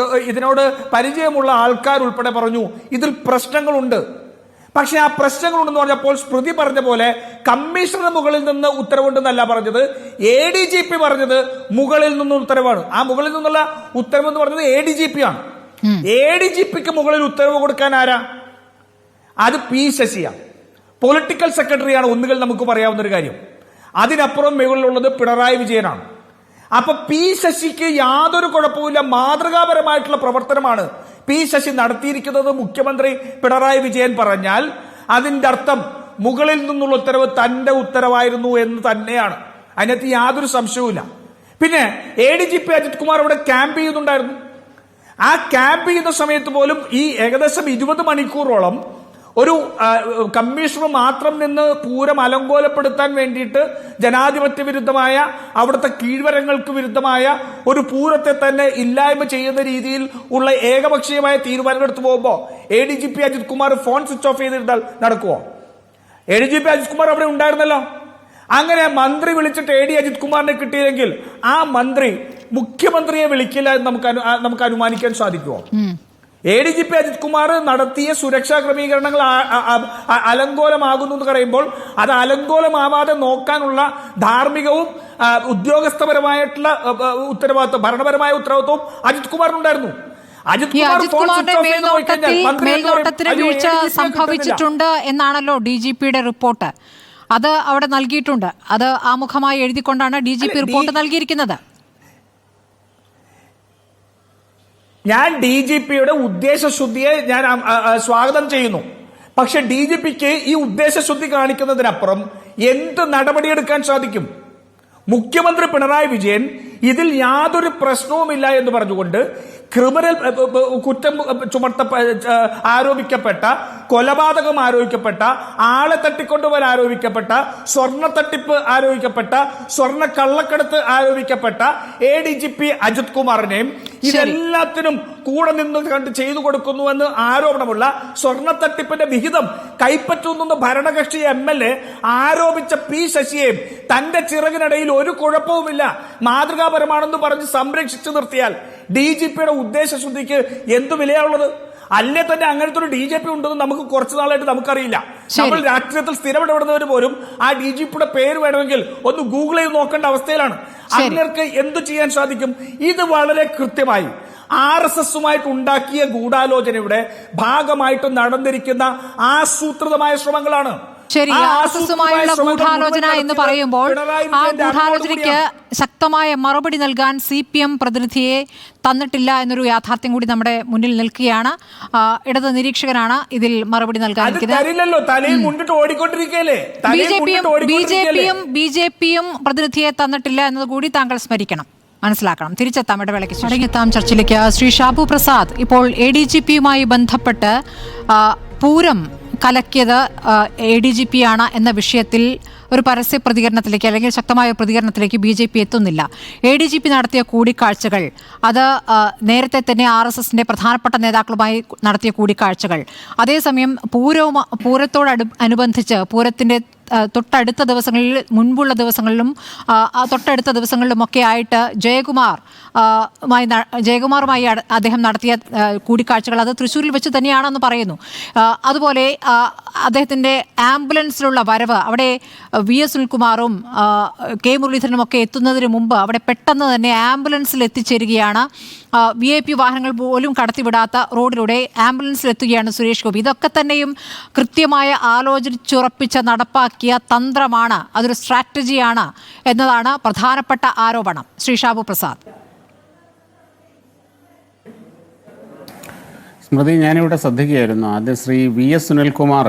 ഇതിനോട് പരിചയമുള്ള ആൾക്കാർ ഉൾപ്പെടെ പറഞ്ഞു ഇതിൽ പ്രശ്നങ്ങളുണ്ട്. പക്ഷെ ആ പ്രശ്നങ്ങളുണ്ടെന്ന് പറഞ്ഞപ്പോൾ സ്മൃതി പറഞ്ഞ പോലെ കമ്മീഷണർ മുകളിൽ നിന്ന് ഉത്തരവുണ്ടെന്നല്ല പറഞ്ഞത്, ADGP പറഞ്ഞത് മുകളിൽ നിന്ന് ഉത്തരവാണ്. ആ മുകളിൽ നിന്നുള്ള ഉത്തരവ് എന്ന് പറഞ്ഞത് ADGP ആണ്. ADGPക്ക് മുകളിൽ ഉത്തരവ് കൊടുക്കാൻ ആരാ? അത് പി ശശിയാണ്, പൊളിറ്റിക്കൽ സെക്രട്ടറിയാണ്. ഒന്നുകിൽ നമുക്ക് പറയാവുന്ന ഒരു കാര്യം, അതിനപ്പുറം മുകളിലുള്ളത് പിണറായി വിജയനാണ്. അപ്പൊ പി ശശിക്ക് യാതൊരു കുഴപ്പമില്ല, മാതൃകാപരമായിട്ടുള്ള പ്രവർത്തനമാണ് പി ശശി നടത്തിയിരിക്കുന്നത് മുഖ്യമന്ത്രി പിണറായി വിജയൻ പറഞ്ഞാൽ അതിന്റെ അർത്ഥം മുകളിൽ നിന്നുള്ള ഉത്തരവ് തന്റെ ഉത്തരവായിരുന്നു എന്ന് തന്നെയാണ്. അതിനകത്ത് യാതൊരു സംശയവുമില്ല. പിന്നെ ADGP അജിത് കുമാർ അവിടെ ക്യാമ്പ് ചെയ്യുന്നുണ്ടായിരുന്നു. ആ ക്യാമ്പ് ചെയ്യുന്ന സമയത്ത് പോലും ഈ ഏകദേശം 20 മണിക്കൂറോളം ഒരു കമ്മീഷണർ മാത്രം നിന്ന് പൂരം അലങ്കോലപ്പെടുത്താൻ വേണ്ടിയിട്ട് ജനാധിപത്യ വിരുദ്ധമായ അവിടുത്തെ കീഴ്വരങ്ങൾക്ക് വിരുദ്ധമായ ഒരു പൂരത്തെ തന്നെ ഇല്ലായ്മ ചെയ്യുന്ന രീതിയിൽ ഉള്ള ഏകപക്ഷീയമായ തീരുമാനങ്ങൾ എടുത്തു പോകുമ്പോൾ ADGP Ajith Kumar phone switch off ചെയ്തിട്ടാൽ നടക്കുമോ? ADGP അജിത് കുമാർ അവിടെ ഉണ്ടായിരുന്നല്ലോ. അങ്ങനെ മന്ത്രി വിളിച്ചിട്ട് AD അജിത് കുമാറിനെ കിട്ടിയില്ലെങ്കിൽ ആ മന്ത്രി മുഖ്യമന്ത്രിയെ വിളിക്കില്ല എന്ന് നമുക്ക് അനുമാനിക്കാൻ സാധിക്കുമോ? ADGP അജിത് കുമാർ നടത്തിയ സുരക്ഷാ ക്രമീകരണങ്ങൾ അലങ്കോലമാകുന്നു എന്ന് പറയുമ്പോൾ അത് അലങ്കോലമാവാതെ നോക്കാനുള്ള ധാർമ്മികവും ഉദ്യോഗസ്ഥപരമായിട്ടുള്ള ഉത്തരവാദിത്വം, ഭരണപരമായ ഉത്തരവാദിത്വം അജിത് കുമാറിനുണ്ടായിരുന്നു. അജിത് കുമാറിന്റെ മേൽനോട്ടത്തിന് വീഴ്ച സംഭവിച്ചിട്ടുണ്ട് എന്നാണല്ലോ DGPയുടെ റിപ്പോർട്ട്. അത് അവിടെ നൽകിയിട്ടുണ്ട്. അത് ആമുഖമായി എഴുതിക്കൊണ്ടാണ് DGP റിപ്പോർട്ട് നൽകിയിരിക്കുന്നത്. ഞാൻ DGPയുടെ ഉദ്ദേശശുദ്ധിയെ ഞാൻ സ്വാഗതം ചെയ്യുന്നു. പക്ഷെ DGPക്ക് ഈ ഉദ്ദേശശുദ്ധി കാണിക്കുന്നതിനപ്പുറം എന്ത് നടപടിയെടുക്കാൻ സാധിക്കും? മുഖ്യമന്ത്രി പിണറായി വിജയൻ ഇതിൽ യാതൊരു പ്രശ്നവുമില്ല എന്ന് പറഞ്ഞുകൊണ്ട് ക്രിമിനൽ കുറ്റം ആരോപിക്കപ്പെട്ട, കൊലപാതകം ആരോപിക്കപ്പെട്ട, ആളെ തട്ടിക്കൊണ്ടുപോകാൻ ആരോപിക്കപ്പെട്ട, സ്വർണ്ണ തട്ടിപ്പ് ആരോപിക്കപ്പെട്ട, സ്വർണ്ണ കള്ളക്കടത്ത് ആരോപിക്കപ്പെട്ട ADGP അജിത് കുമാറിനെയും ഇതെല്ലാത്തിനും കൂടെ നിന്ന് കണ്ട് ചെയ്തു കൊടുക്കുന്നുവെന്ന് ആരോപണമുള്ള സ്വർണ്ണ തട്ടിപ്പിന്റെ വിഹിതം കൈപ്പറ്റുന്ന ഭരണകക്ഷി MLA ആരോപിച്ച P ശശിയെയും തന്റെ ചിറകിനിടയിൽ ഒരു കുഴപ്പവുമില്ല, മാതൃകാപരമാണെന്ന് പറഞ്ഞ് സംരക്ഷിച്ചു നിർത്തിയാൽ DGPയുടെ ഉദ്ദേശശുദ്ധിക്ക് എന്തു വിലയാണുള്ളത്? അല്ലേ തന്നെ അങ്ങനത്തെ ഒരു DGP ഉണ്ടെന്ന് നമുക്ക് കുറച്ചു നാളായിട്ട് നമുക്കറിയില്ല. നമ്മൾ രാഷ്ട്രീയത്തിൽ സ്ഥിരമിടപെടുന്നവർ പോലും ആ DGPയുടെ പേര് വേണമെങ്കിൽ ഒന്ന് ഗൂഗിൾ ചെയ്ത് നോക്കേണ്ട അവസ്ഥയിലാണ്. അങ്ങർക്ക് എന്തു ചെയ്യാൻ സാധിക്കും? ഇത് വളരെ കൃത്യമായി RSSുമായിട്ട് ഉണ്ടാക്കിയ ഗൂഢാലോചനയുടെ ഭാഗമായിട്ട് നടന്നിരിക്കുന്ന ആസൂത്രിതമായ ശ്രമങ്ങളാണ്. ശരി, RSSുമായുള്ള ഗൂഢാലോചന എന്ന് പറയുമ്പോൾ ആ ഗൂഢാലോചനയ്ക്ക് ശക്തമായ മറുപടി നൽകാൻ CPM പ്രതിനിധിയെ തന്നിട്ടില്ല എന്നൊരു യാഥാർത്ഥ്യം കൂടി നമ്മുടെ മുന്നിൽ നിൽക്കുകയാണ്. ഇടത് നിരീക്ഷകനാണ് ഇതിൽ മറുപടി നൽകാൻ BJPയും പ്രതിനിധിയെ തന്നിട്ടില്ല എന്നതുകൂടി താങ്കൾ സ്മരിക്കണം, മനസ്സിലാക്കണം. തിരിച്ചെത്താം, ഇടവേളയ്ക്ക് മടങ്ങിയെത്താം ചർച്ചയിലേക്ക്. ശ്രീ ഷാബു പ്രസാദ്, ഇപ്പോൾ ADGPയുമായി ബന്ധപ്പെട്ട് പൂരം കലക്കിയത് ADGP ആണ് എന്ന വിഷയത്തിൽ ഒരു പരസ്യ പ്രതികരണത്തിലേക്ക് അല്ലെങ്കിൽ ശക്തമായ പ്രതികരണത്തിലേക്ക് BJP എത്തുന്നില്ല. ADGP നടത്തിയ കൂടിക്കാഴ്ചകൾ അത് നേരത്തെ തന്നെ RSSന്റെ പ്രധാനപ്പെട്ട നേതാക്കളുമായി നടത്തിയ കൂടിക്കാഴ്ചകൾ, അതേസമയം പൂരത്തോടനുബന്ധിച്ച് പൂരത്തിന്റെ തൊട്ടടുത്ത ദിവസങ്ങളിൽ, മുൻപുള്ള ദിവസങ്ങളിലും തൊട്ടടുത്ത ദിവസങ്ങളിലുമൊക്കെ ആയിട്ട് ജയകുമാറുമായി അദ്ദേഹം നടത്തിയ കൂടിക്കാഴ്ചകൾ അത് തൃശ്ശൂരിൽ വെച്ച് തന്നെയാണെന്ന് പറയുന്നു. അതുപോലെ അദ്ദേഹത്തിൻ്റെ ആംബുലൻസിലുള്ള വരവ്, അവിടെ VS സുനിൽകുമാറും K മുരളീധരനും ഒക്കെ എത്തുന്നതിന് മുമ്പ് അവിടെ പെട്ടെന്ന് തന്നെ ആംബുലൻസിൽ എത്തിച്ചേരുകയാണ്. VIP വാഹനങ്ങൾ പോലും കടത്തിവിടാത്ത റോഡിലൂടെ ആംബുലൻസിൽ എത്തുകയാണ് സുരേഷ് ഗോപി. ഇതൊക്കെ തന്നെയും കൃത്യമായ ആലോചിച്ചുറപ്പിച്ച നടപ്പാക്കിയ തന്ത്രമാണ്, അതൊരു സ്ട്രാറ്റജിയാണ് എന്നതാണ് പ്രധാനപ്പെട്ട ആരോപണം. ശ്രീ ഷാബു പ്രസാദ്. സ്മൃതി, ഞാനിവിടെ ശ്രദ്ധിക്കുകയായിരുന്നു. ആദ്യം ശ്രീ VS സുനിൽകുമാർ,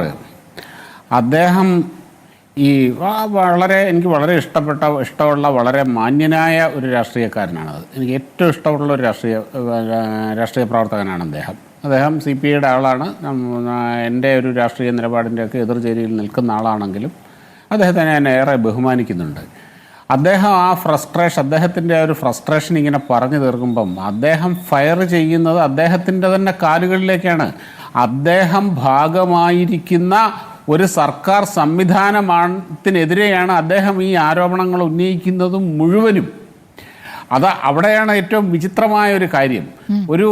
അദ്ദേഹം എനിക്ക് വളരെ ഇഷ്ടമുള്ള വളരെ മാന്യനായ ഒരു രാഷ്ട്രീയക്കാരനാണ്. എനിക്ക് ഏറ്റവും ഇഷ്ടമുള്ള ഒരു രാഷ്ട്രീയ പ്രവർത്തകനാണ് അദ്ദേഹം CPIയുടെ ആളാണ്. എൻ്റെ ഒരു രാഷ്ട്രീയ നിലപാടിൻ്റെയൊക്കെ എതിർചേരിയിൽ നിൽക്കുന്ന ആളാണെങ്കിലും അദ്ദേഹത്തെ ഞാൻ ഏറെ ബഹുമാനിക്കുന്നുണ്ട്. അദ്ദേഹം അദ്ദേഹത്തിൻ്റെ ഒരു ഫ്രസ്ട്രേഷൻ ഇങ്ങനെ പറഞ്ഞു തീർക്കുമ്പം അദ്ദേഹം ഫയർ ചെയ്യുന്നത് അദ്ദേഹത്തിൻ്റെ തന്നെ കാലുകളിലേക്കാണ്. അദ്ദേഹം ഭാഗമായിരിക്കുന്ന ഒരു സർക്കാർ സംവിധാനത്തിനെതിരെയാണ് അദ്ദേഹം ഈ ആരോപണങ്ങൾ ഉന്നയിക്കുന്നതും മുഴുവനും. അവിടെയാണ് ഏറ്റവും വിചിത്രമായ ഒരു കാര്യം. ഒരു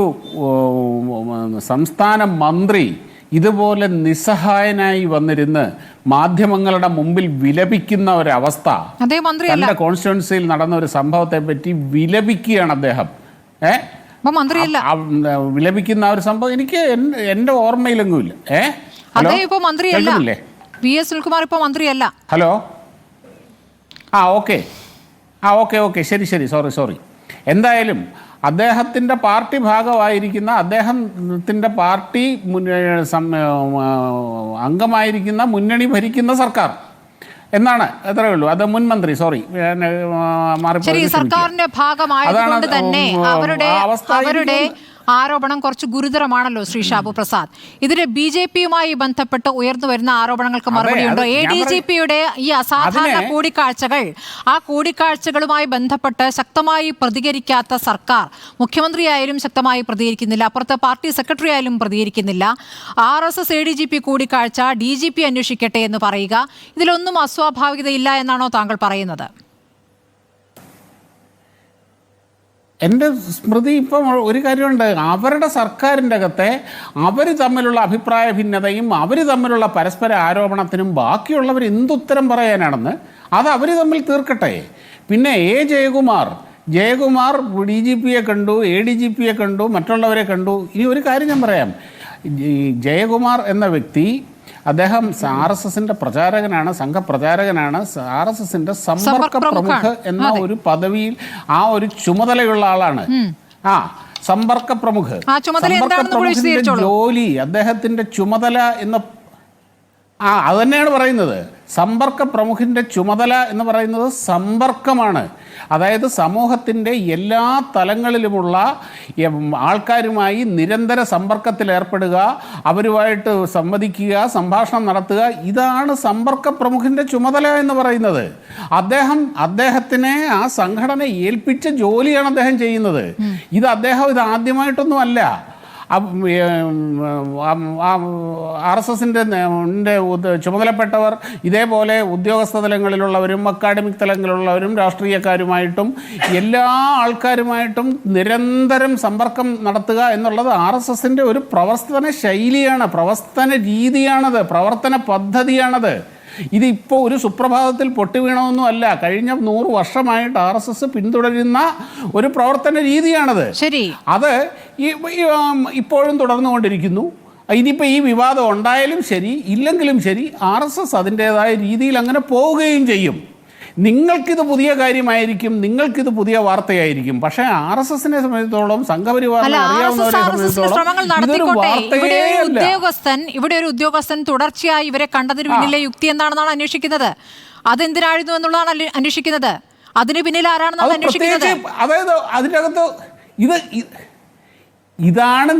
സംസ്ഥാന മന്ത്രി ഇതുപോലെ നിസ്സഹായനായി വന്നിരുന്ന് മാധ്യമങ്ങളുടെ മുമ്പിൽ വിലപിക്കുന്ന ഒരവസ്ഥ, തന്റെ കോൺസ്റ്റിറ്റ്യുവൻസിയിൽ നടന്ന ഒരു സംഭവത്തെ പറ്റി വിലപിക്കുകയാണ് അദ്ദേഹം. വിലപിക്കുന്ന ഒരു സംഭവം എനിക്ക് എൻ്റെ ഓർമ്മയിലെങ്ങുമില്ല. ഹലോ, ഓക്കെ ശരി, സോറി. എന്തായാലും അദ്ദേഹത്തിൻ്റെ പാർട്ടി ഭാഗമായിരിക്കുന്ന, അദ്ദേഹത്തിൻ്റെ പാർട്ടി അംഗമായിരിക്കുന്ന മുന്നണി ഭരിക്കുന്ന സർക്കാർ എന്നാണ്, അത്രേ ഉള്ളൂ. അത് മുൻമന്ത്രി, സോറി, സർക്കാരിന്റെ ഭാഗമായതുകൊണ്ട് തന്നെ അവരുടെ ആരോപണം കുറച്ച് ഗുരുതരമാണല്ലോ ശ്രീ ഷാബു പ്രസാദ്. ഇതിന് BJPയുമായി ബന്ധപ്പെട്ട് ഉയർന്നു വരുന്ന ആരോപണങ്ങൾക്ക് മറുപടിയുണ്ടോ? ADGPയുടെ ഈ അസാധാരണ കൂടിക്കാഴ്ചകൾ, ആ കൂടിക്കാഴ്ചകളുമായി ബന്ധപ്പെട്ട് ശക്തമായി പ്രതികരിക്കാത്ത സർക്കാർ, മുഖ്യമന്ത്രിയായാലും ശക്തമായി പ്രതികരിക്കുന്നില്ല, അപ്പുറത്തെ പാർട്ടി സെക്രട്ടറി ആയാലും പ്രതികരിക്കുന്നില്ല. RSS ADGP കൂടിക്കാഴ്ച DGP അന്വേഷിക്കട്ടെ എന്ന് പറയുക, ഇതിലൊന്നും അസ്വാഭാവികതയില്ല എന്നാണോ താങ്കൾ പറയുന്നത്? എൻ്റെ സ്മൃതി, ഇപ്പം ഒരു കാര്യമുണ്ട്. അവരുടെ സർക്കാരിൻ്റെ അകത്തെ അവർ തമ്മിലുള്ള അഭിപ്രായ ഭിന്നതയും അവർ തമ്മിലുള്ള പരസ്പര ആരോപണത്തിനും ബാക്കിയുള്ളവർ എന്തുത്തരം പറയാനാണെന്ന് അത് അവർ തമ്മിൽ തീർക്കട്ടെ. പിന്നെ ജയകുമാർ DGPയെ കണ്ടു, ADGPയെ കണ്ടു, മറ്റുള്ളവരെ കണ്ടു. ഇനി ഒരു കാര്യം ഞാൻ പറയാം. ജയകുമാർ എന്ന വ്യക്തി, അദ്ദേഹം RSSന്റെ പ്രചാരകനാണ്, സംഘപ്രചാരകനാണ്, RSSന്റെ സമ്പർക്ക പ്രമുഖ് എന്ന ഒരു പദവിയിൽ ആ ഒരു ചുമതലയുള്ള ആളാണ്. സമ്പർക്ക പ്രമുഖ്, ജോലി, അദ്ദേഹത്തിന്റെ ചുമതല എന്ന് അത് തന്നെയാണ് പറയുന്നത്. സമ്പർക്ക പ്രമുഖൻ്റെ ചുമതല എന്ന് പറയുന്നത് സമ്പർക്കമാണ്. അതായത് സമൂഹത്തിൻ്റെ എല്ലാ തലങ്ങളിലുമുള്ള ആൾക്കാരുമായി നിരന്തര സമ്പർക്കത്തിലേർപ്പെടുക, അവരുമായിട്ട് സംവദിക്കുക, സംഭാഷണം നടത്തുക, ഇതാണ് സമ്പർക്ക പ്രമുഖൻ്റെ ചുമതല എന്ന് പറയുന്നത്. അദ്ദേഹത്തിനെ ആ സംഘടന ഏൽപ്പിച്ച ജോലിയാണ് അദ്ദേഹം ചെയ്യുന്നത്. ഇത് ആദ്യമായിട്ടൊന്നും അല്ല. RSSന്റെ ചുമതലപ്പെട്ടവർ ഇതേപോലെ ഉദ്യോഗസ്ഥ തലങ്ങളിലുള്ളവരും അക്കാഡമിക് തലങ്ങളിലുള്ളവരും രാഷ്ട്രീയക്കാരുമായിട്ടും എല്ലാ ആൾക്കാരുമായിട്ടും നിരന്തരം സമ്പർക്കം നടത്തുക എന്നുള്ളത് RSSന്റെ ഒരു പ്രവർത്തന ശൈലിയാണ്, പ്രവർത്തന രീതിയാണത്, പ്രവർത്തന പദ്ധതിയാണത്. ഇതിപ്പോൾ ഒരു സുപ്രഭാതത്തിൽ പൊട്ടിവീണമൊന്നും അല്ല. കഴിഞ്ഞ 100 വർഷമായിട്ട് RSS പിന്തുടരുന്ന ഒരു പ്രവർത്തന രീതിയാണത്. ശരി, അത് ഇപ്പോഴും തുടർന്നുകൊണ്ടിരിക്കുന്നു. ഇനിയിപ്പോൾ ഈ വിവാദം ഉണ്ടായാലും ശരി ഇല്ലെങ്കിലും ശരി RSS അതിൻ്റെതായ രീതിയിൽ അങ്ങനെ പോവുകയും ചെയ്യും. നിങ്ങൾക്കിത് പുതിയ കാര്യമായിരിക്കും, നിങ്ങൾക്കിത് പുതിയ വാർത്തയായിരിക്കും. പക്ഷേ RSSനെ സംബന്ധിച്ചിടത്തോളം, സംഘപരിവാറിനെ അറിയാവുന്നവരെ ഇവിടെ ഒരു ഉദ്യോഗസ്ഥൻ തുടർച്ചയായി ഇവരെ കണ്ടതിന് പിന്നിലെ യുക്തി എന്താണെന്നാണ് അന്വേഷിക്കുന്നത്. അതെന്തിനായിരുന്നു എന്നുള്ളതാണ് അന്വേഷിക്കുന്നത്. അതിന് പിന്നിൽ ആരാണെന്നാണ് അന്വേഷിക്കുന്നത്. അതായത് അതിൻ്റെ അകത്ത് ഇതാണ്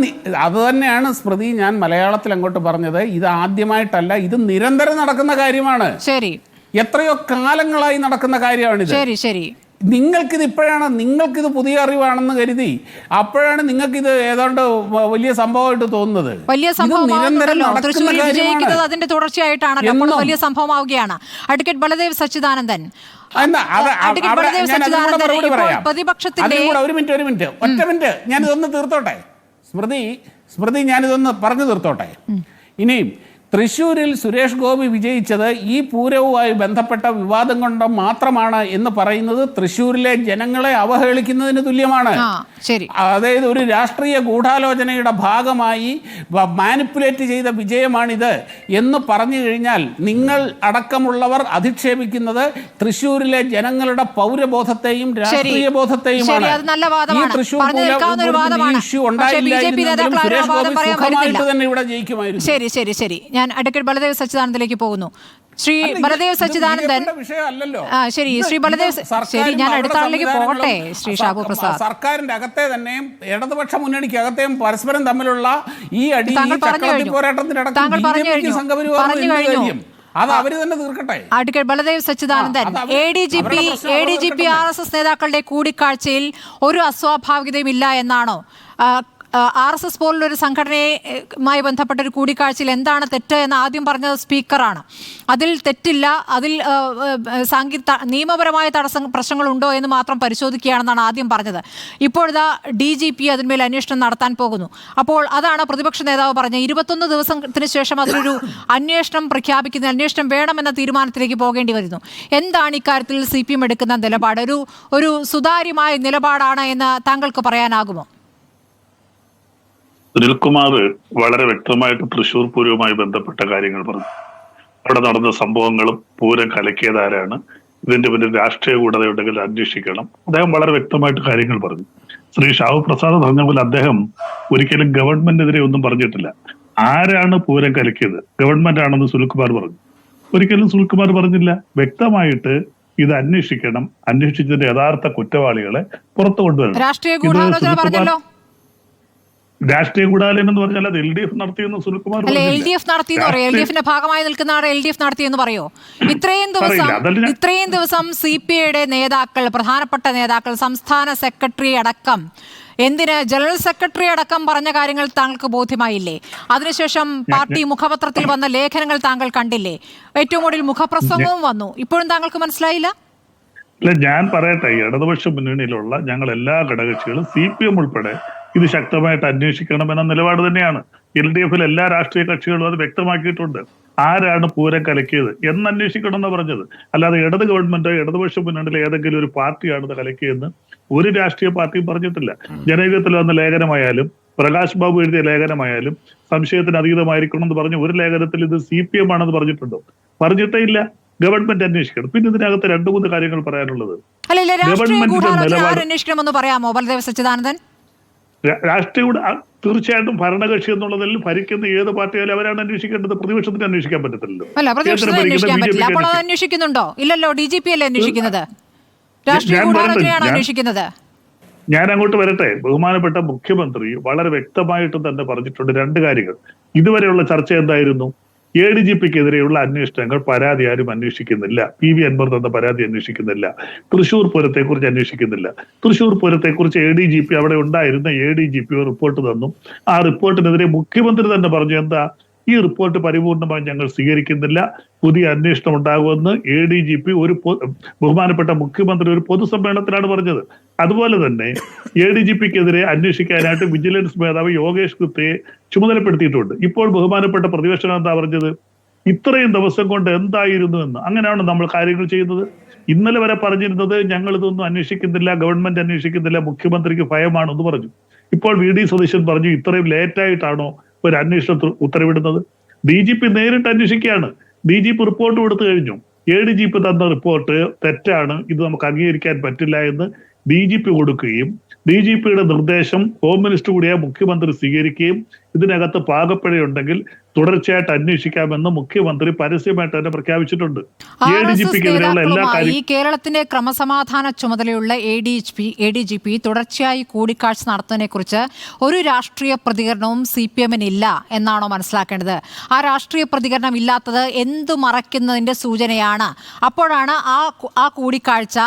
അത് തന്നെയാണ് സ്മൃതി ഞാൻ മലയാളത്തിൽ അങ്ങോട്ട് പറഞ്ഞത്. ഇത് ആദ്യമായിട്ടല്ല, ഇത് നിരന്തരം നടക്കുന്ന കാര്യമാണ്. ശരി, എത്രയോ കാലങ്ങളായി നടക്കുന്ന കാര്യമാണിത്. ശരി ശരി നിങ്ങൾക്കിത് പുതിയ അറിവാണെന്ന് കരുതി അപ്പോഴാണ് നിങ്ങൾക്കിത് ഏതാണ്ട് വലിയ സംഭവമായിട്ട് തോന്നുന്നത്. വലിയ സംഭവം അതിന്റെ തുടർച്ചയായിട്ടാണല്ലോ, വലിയ സംഭവമാവുകയാണ്. അഡ്വക്കേറ്റ് ബലദേവ് സച്ചിദാനന്ദൻ, പ്രതിപക്ഷത്തിന്റെ ഒരു മിനിറ്റ് ഒറ്റ മിനിറ്റ് ഞാനിതൊന്ന് തീർത്തോട്ടെ. സ്മൃതി ഞാനിതൊന്ന് പറഞ്ഞു തീർത്തോട്ടെ. ഇനിയും തൃശ്ശൂരിൽ സുരേഷ് ഗോപി വിജയിച്ചത് ഈ പൂരവുമായി ബന്ധപ്പെട്ട വിവാദം കൊണ്ട് മാത്രമാണ് എന്ന് പറയുന്നത് തൃശ്ശൂരിലെ ജനങ്ങളെ അവഹേളിക്കുന്നതിന് തുല്യമാണ്. അതായത് ഒരു രാഷ്ട്രീയ ഗൂഢാലോചനയുടെ ഭാഗമായി മാനിപ്പുലേറ്റ് ചെയ്ത വിജയമാണിത് എന്ന് പറഞ്ഞു കഴിഞ്ഞാൽ നിങ്ങൾ അടക്കമുള്ളവർ അധിക്ഷേപിക്കുന്നത് തൃശ്ശൂരിലെ ജനങ്ങളുടെ പൗരബോധത്തെയും രാഷ്ട്രീയ ബോധത്തെയുമാണ്. ഈ തൃശ്ശൂർ ഇഷ്യൂ ഉണ്ടായില്ലായിരുന്നെങ്കിലും സുരേഷ് ഗോപി സുഖമായിട്ട് തന്നെ ഇവിടെ ജയിക്കുമായിരുന്നു. ശരി ഞാൻ അഡ്വക്കേറ്റ് ബലദേവ് സച്ചിദാനന്ദനിലേക്ക് പോകുന്നു. ശ്രീ ബലദേവ് സച്ചിദാനന്ദൻ, ശരി ശ്രീ ബലദേവ്, ശരി ഞാൻ അടുത്ത ആളിലേക്ക് പോകട്ടെ. ശ്രീ ഷാബു പ്രസാദ്, സർക്കാരിന്റെ അകത്തെ തന്നെയും ഇടതുപക്ഷ മുന്നണിക്കകത്തെയും പരസ്പരം തമ്മിലുള്ള ഈ അടി പോരാട്ടത്തിനടക്കം അത് അവര് തന്നെ തീർക്കട്ടെ. Advocate Baladev Sachidanandan, ADGP RSS നേതാക്കളുടെ കൂടിക്കാഴ്ചയിൽ ഒരു അസ്വാഭാവികതയും ഇല്ല എന്നാണോ? RSS പോലുള്ളൊരു സംഘടനയുമായി ബന്ധപ്പെട്ട ഒരു കൂടിക്കാഴ്ചയിൽ എന്താണ് തെറ്റ് എന്ന് ആദ്യം പറഞ്ഞത് സ്പീക്കറാണ്. അതിൽ തെറ്റില്ല, അതിൽ നിയമപരമായ പ്രശ്നങ്ങളുണ്ടോ എന്ന് മാത്രം പരിശോധിക്കുകയാണെന്നാണ് ആദ്യം പറഞ്ഞത്. ഇപ്പോഴത്തെ DGP അതിന്മേൽ അന്വേഷണം നടത്താൻ പോകുന്നു. അപ്പോൾ അതാണ് പ്രതിപക്ഷ നേതാവ് പറഞ്ഞത്. 21 ദിവസത്തിന് ശേഷം അതിലൊരു അന്വേഷണം പ്രഖ്യാപിക്കുന്ന, അന്വേഷണം വേണമെന്ന തീരുമാനത്തിലേക്ക് പോകേണ്ടി വരുന്നു. എന്താണ് ഇക്കാര്യത്തിൽ CPM എടുക്കുന്ന നിലപാട്? ഒരു സുതാര്യമായ നിലപാടാണ് എന്ന് താങ്കൾക്ക് പറയാനാകുമോ? സുനിൽകുമാർ വളരെ വ്യക്തമായിട്ട് തൃശ്ശൂർ പൂരവുമായി ബന്ധപ്പെട്ട കാര്യങ്ങൾ പറഞ്ഞു. അവിടെ നടന്ന സംഭവങ്ങളും പൂരം കലക്കിയതാരാണ്, ഇതിന്റെ പിന്നിൽ രാഷ്ട്രീയ കൂടതയുണ്ടെങ്കിൽ അന്വേഷിക്കണം. അദ്ദേഹം വളരെ വ്യക്തമായിട്ട് കാര്യങ്ങൾ പറഞ്ഞു. ശ്രീ ഷാഹു പ്രസാദ് പറഞ്ഞ പോലെ അദ്ദേഹം ഒരിക്കലും ഗവൺമെന്റിനെതിരെ ഒന്നും പറഞ്ഞിട്ടില്ല. ആരാണ് പൂരം കലക്കിയത്? ഗവൺമെന്റ് ആണെന്ന് സുനിൽകുമാർ പറഞ്ഞു. ഒരിക്കലും സുനിൽകുമാർ പറഞ്ഞില്ല. വ്യക്തമായിട്ട് ഇത് അന്വേഷിക്കണം, അന്വേഷിച്ചതിന്റെ യഥാർത്ഥ കുറ്റവാളികളെ പുറത്തു കൊണ്ടുവരണം. രാഷ്ട്രീയ ഗൂഢാലോചന രാഷ്ട്രീയ കൂടാലോചന എന്ന് പറഞ്ഞാൽ അത് LDF നടത്തിയെന്ന് സുനിൽകുമാർ LDFന്റെ ഭാഗമായി നിൽക്കുന്ന ആൾ LDF നടത്തിയെന്ന് പറയോ? ഇത്രയും ദിവസം CPIയുടെ നേതാക്കൾ, പ്രധാനപ്പെട്ട നേതാക്കൾ, സംസ്ഥാന സെക്രട്ടറി അടക്കം, എന്തിന് ജനറൽ സെക്രട്ടറി അടക്കം പറഞ്ഞ കാര്യങ്ങൾ താങ്കൾക്ക് ബോധ്യമായില്ലേ? അതിനുശേഷം പാർട്ടി മുഖപത്രത്തിൽ വന്ന ലേഖനങ്ങൾ താങ്കൾ കണ്ടില്ലേ? ഏറ്റവും കൂടുതൽ മുഖപ്രസംഗവും വന്നു. ഇപ്പോഴും താങ്കൾക്ക് മനസ്സിലായില്ല? അല്ല, ഞാൻ പറയട്ടെ, ഇടതുപക്ഷ മുന്നണിയിലുള്ള ഞങ്ങൾ എല്ലാ ഘടകകക്ഷികളും CPM ഉൾപ്പെടെ ഇത് ശക്തമായിട്ട് അന്വേഷിക്കണമെന്ന നിലപാട് തന്നെയാണ്. LDFിൽ എല്ലാ രാഷ്ട്രീയ കക്ഷികളും അത് വ്യക്തമാക്കിയിട്ടുണ്ട്. ആരാണ് പൂരം കലക്കിയത് എന്ന് അന്വേഷിക്കണം എന്ന് പറഞ്ഞത്. അല്ലാതെ ഇടത് ഗവൺമെന്റ്, ഇടതുപക്ഷ മുന്നണിയിലെ ഏതെങ്കിലും ഒരു പാർട്ടിയാണ് ഇത് കലക്കിയെന്ന് ഒരു രാഷ്ട്രീയ പാർട്ടിയും പറഞ്ഞിട്ടില്ല. ജനയുഗത്തിൽ വന്ന ലേഖനമായാലും പ്രകാശ് ബാബു എഴുതിയ ലേഖനമായാലും സംശയത്തിന് അതീതമായിരിക്കണം എന്ന് പറഞ്ഞ ഒരു ലേഖനത്തിൽ ഇത് CPM ആണെന്ന് പറഞ്ഞിട്ടുണ്ടോ? പറഞ്ഞിട്ടേ ഇല്ല. ഗവൺമെന്റ് അന്വേഷിക്കണം. പിന്നെ ഇതിനകത്ത് 2-3 കാര്യങ്ങൾ പറയാനുള്ളത്. അന്വേഷിക്കണമെന്ന് പറയാമോ ബലദേവ് സച്ചിദാനന്ദൻ? രാഷ്ട്രീയ തീർച്ചയായിട്ടും ഭരണകക്ഷി എന്നുള്ളതിൽ ഭരിക്കുന്ന ഏത് പാർട്ടിയായാലും അവരാണ് അന്വേഷിക്കേണ്ടത്. പ്രതിപക്ഷത്തിന് അന്വേഷിക്കാൻ പറ്റത്തില്ലല്ലോ. അല്ല, പ്രതിപക്ഷത്തിന് അന്വേഷിക്കാൻ പറ്റില്ല. അപ്പോൾ അത് അന്വേഷിക്കുന്നുണ്ടോ? ഇല്ലല്ലോ, DGP അല്ലേ അന്വേഷിക്കുന്നത്, രാഷ്ട്രീയ ഗൂഢാലോചനയാണ് അന്വേഷിക്കുന്നത്. ഞാൻ അങ്ങോട്ട് വരട്ടെ. ബഹുമാനപ്പെട്ട മുഖ്യമന്ത്രി വളരെ വ്യക്തമായിട്ട് തന്നെ പറഞ്ഞിട്ടുണ്ട് രണ്ട് കാര്യങ്ങൾ. ഇതുവരെയുള്ള ചർച്ച എന്തായിരുന്നു? ADGPക്കെതിരെയുള്ള അന്വേഷണങ്ങൾ, പരാതി ആരും അന്വേഷിക്കുന്നില്ല. PV അൻവർ തന്ന പരാതി അന്വേഷിക്കുന്നില്ല. തൃശൂർ പൂരത്തെക്കുറിച്ച് അന്വേഷിക്കുന്നില്ല. തൃശൂർ പൂരത്തെക്കുറിച്ച് ADGP, അവിടെ ഉണ്ടായിരുന്ന ADGP റിപ്പോർട്ട് തന്നു. ആ റിപ്പോർട്ടിനെതിരെ മുഖ്യമന്ത്രി തന്നെ പറഞ്ഞു, എന്താ ഈ റിപ്പോർട്ട് പരിപൂർണമായി ഞങ്ങൾ സ്വീകരിക്കുന്നില്ല, പുതിയ അന്വേഷണം ഉണ്ടാകുമെന്ന് ADGP ബഹുമാനപ്പെട്ട മുഖ്യമന്ത്രി ഒരു പൊതുസമ്മേളനത്തിലാണ് പറഞ്ഞത്. അതുപോലെ തന്നെ ADGPക്കെതിരെ അന്വേഷിക്കാനായിട്ട് വിജിലൻസ് മേധാവി യോഗേഷ് ഗുപ്തയെ ചുമതലപ്പെടുത്തിയിട്ടുണ്ട്. ഇപ്പോൾ ബഹുമാനപ്പെട്ട പ്രതിപക്ഷം എന്താ പറഞ്ഞത്? ഇത്രയും ദിവസം കൊണ്ട് എന്തായിരുന്നു എന്ന്. അങ്ങനെയാണ് നമ്മൾ കാര്യങ്ങൾ ചെയ്യുന്നത്. ഇന്നലെ വരെ പറഞ്ഞിരുന്നത് ഞങ്ങൾ ഇതൊന്നും അന്വേഷിക്കുന്നില്ല, ഗവൺമെന്റ് അന്വേഷിക്കുന്നില്ല, മുഖ്യമന്ത്രിക്ക് ഭയമാണെന്ന് പറഞ്ഞു. ഇപ്പോൾ VD സതീശൻ പറഞ്ഞു, ഇത്രയും ലേറ്റായിട്ടാണോ ഒരു അന്വേഷണത്തിൽ ഉത്തരവിടുന്നത്? DGP നേരിട്ട് അന്വേഷിക്കുകയാണ്. DGP റിപ്പോർട്ട് കൊടുത്തു കഴിഞ്ഞു. ADGP തന്ന റിപ്പോർട്ട് തെറ്റാണ്, ഇത് നമുക്ക് അംഗീകരിക്കാൻ പറ്റില്ല എന്ന് DGP കൊടുക്കുകയും DGPയുടെ നിർദ്ദേശം ഹോം മിനിസ്റ്റർ കൂടിയായ മുഖ്യമന്ത്രി സ്വീകരിക്കുകയും ഇതിനകത്ത് പാകപ്പിഴയുണ്ടെങ്കിൽ തുടർച്ചയായിട്ട് അന്വേഷിക്കാമെന്ന് മുഖ്യമന്ത്രി പരസ്യമായിട്ട് തന്നെ പ്രഖ്യാപിച്ചിട്ടുണ്ട്. ADGPക്കെതിരെയുള്ള എല്ലാ ഈ കേരളത്തിന്റെ ക്രമസമാധാന ചുമതലയുള്ള ADGP തുടർച്ചയായി കൂടിക്കാഴ്ച നടത്തുന്നതിനെ കുറിച്ച് ഒരു രാഷ്ട്രീയ പ്രതികരണവും CPM-ന് എന്നാണോ മനസ്സിലാക്കേണ്ടത്? ആ രാഷ്ട്രീയ പ്രതികരണം ഇല്ലാത്തത് എന്തു മറയ്ക്കുന്നതിന്റെ സൂചനയാണ്? അപ്പോഴാണ് ആ കൂടിക്കാഴ്ച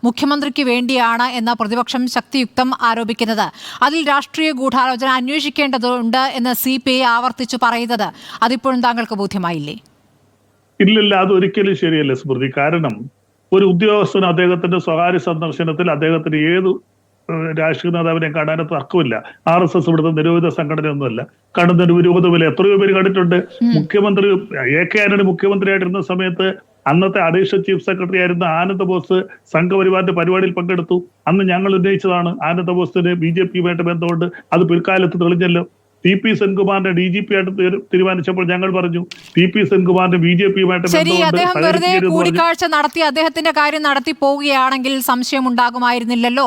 മുഖ്യമന്ത്രിക്ക് വേണ്ടിയാണ് എന്ന പ്രതിപക്ഷം ശക്തിയുക്തം ആരോപിക്കുന്നത്. അതിൽ രാഷ്ട്രീയ ഗൂഢാലോചന അന്വേഷിക്കേണ്ടതുണ്ട് എന്ന് CPI ആവർത്തിച്ചു പറയുന്നത് അതിപ്പോഴും താങ്കൾക്ക് ബോധ്യമായില്ലേ? ഇല്ലില്ല, അതൊരിക്കലും ശരിയല്ല സ്മൃതി. കാരണം ഒരു ഉദ്യോഗസ്ഥന് അദ്ദേഹത്തിന്റെ സ്വകാര്യ സന്ദർശനത്തിൽ അദ്ദേഹത്തിന് ഏത് രാഷ്ട്രീയ നേതാവിനെ കാണാൻ തർക്കമില്ല. RSS ഇവിടുത്തെ നിരോധിത സംഘടനയൊന്നുമല്ല. കാണുന്നതിന് വിരോധമില്ല. എത്രയോ പേര് കണ്ടിട്ടുണ്ട്. മുഖ്യമന്ത്രി AK ആന്റണി മുഖ്യമന്ത്രിയായിട്ടിരുന്ന സമയത്ത് അന്നത്തെ അഡീഷണൽ ചീഫ് സെക്രട്ടറി ആയിരുന്ന ആനന്ദ ബോസ് സംഘപരിവാറിന്റെ പരിപാടിയിൽ പങ്കെടുത്തു. അന്ന് ഞങ്ങൾ ഉന്നയിച്ചതാണ് ആനന്ദ ബോസിന് BJPയുമായിട്ട് ബന്ധമുണ്ട്. അത് പിൽക്കാലത്ത് തെളിഞ്ഞല്ലോ. TP സെൻകുമാറിന്റെ DGP ആയിട്ട് തീരുമാനിച്ചപ്പോൾ ഞങ്ങൾ പറഞ്ഞു TP സെൻകുമാറിന്റെ BJPയുമായിട്ട് ശരി, അദ്ദേഹം വെറുതെ കൂടിക്കാഴ്ച നടത്തി അദ്ദേഹത്തിന്റെ കാര്യം നടത്തി പോവുകയാണെങ്കിൽ സംശയം ഉണ്ടാകുമായിരുന്നില്ലല്ലോ.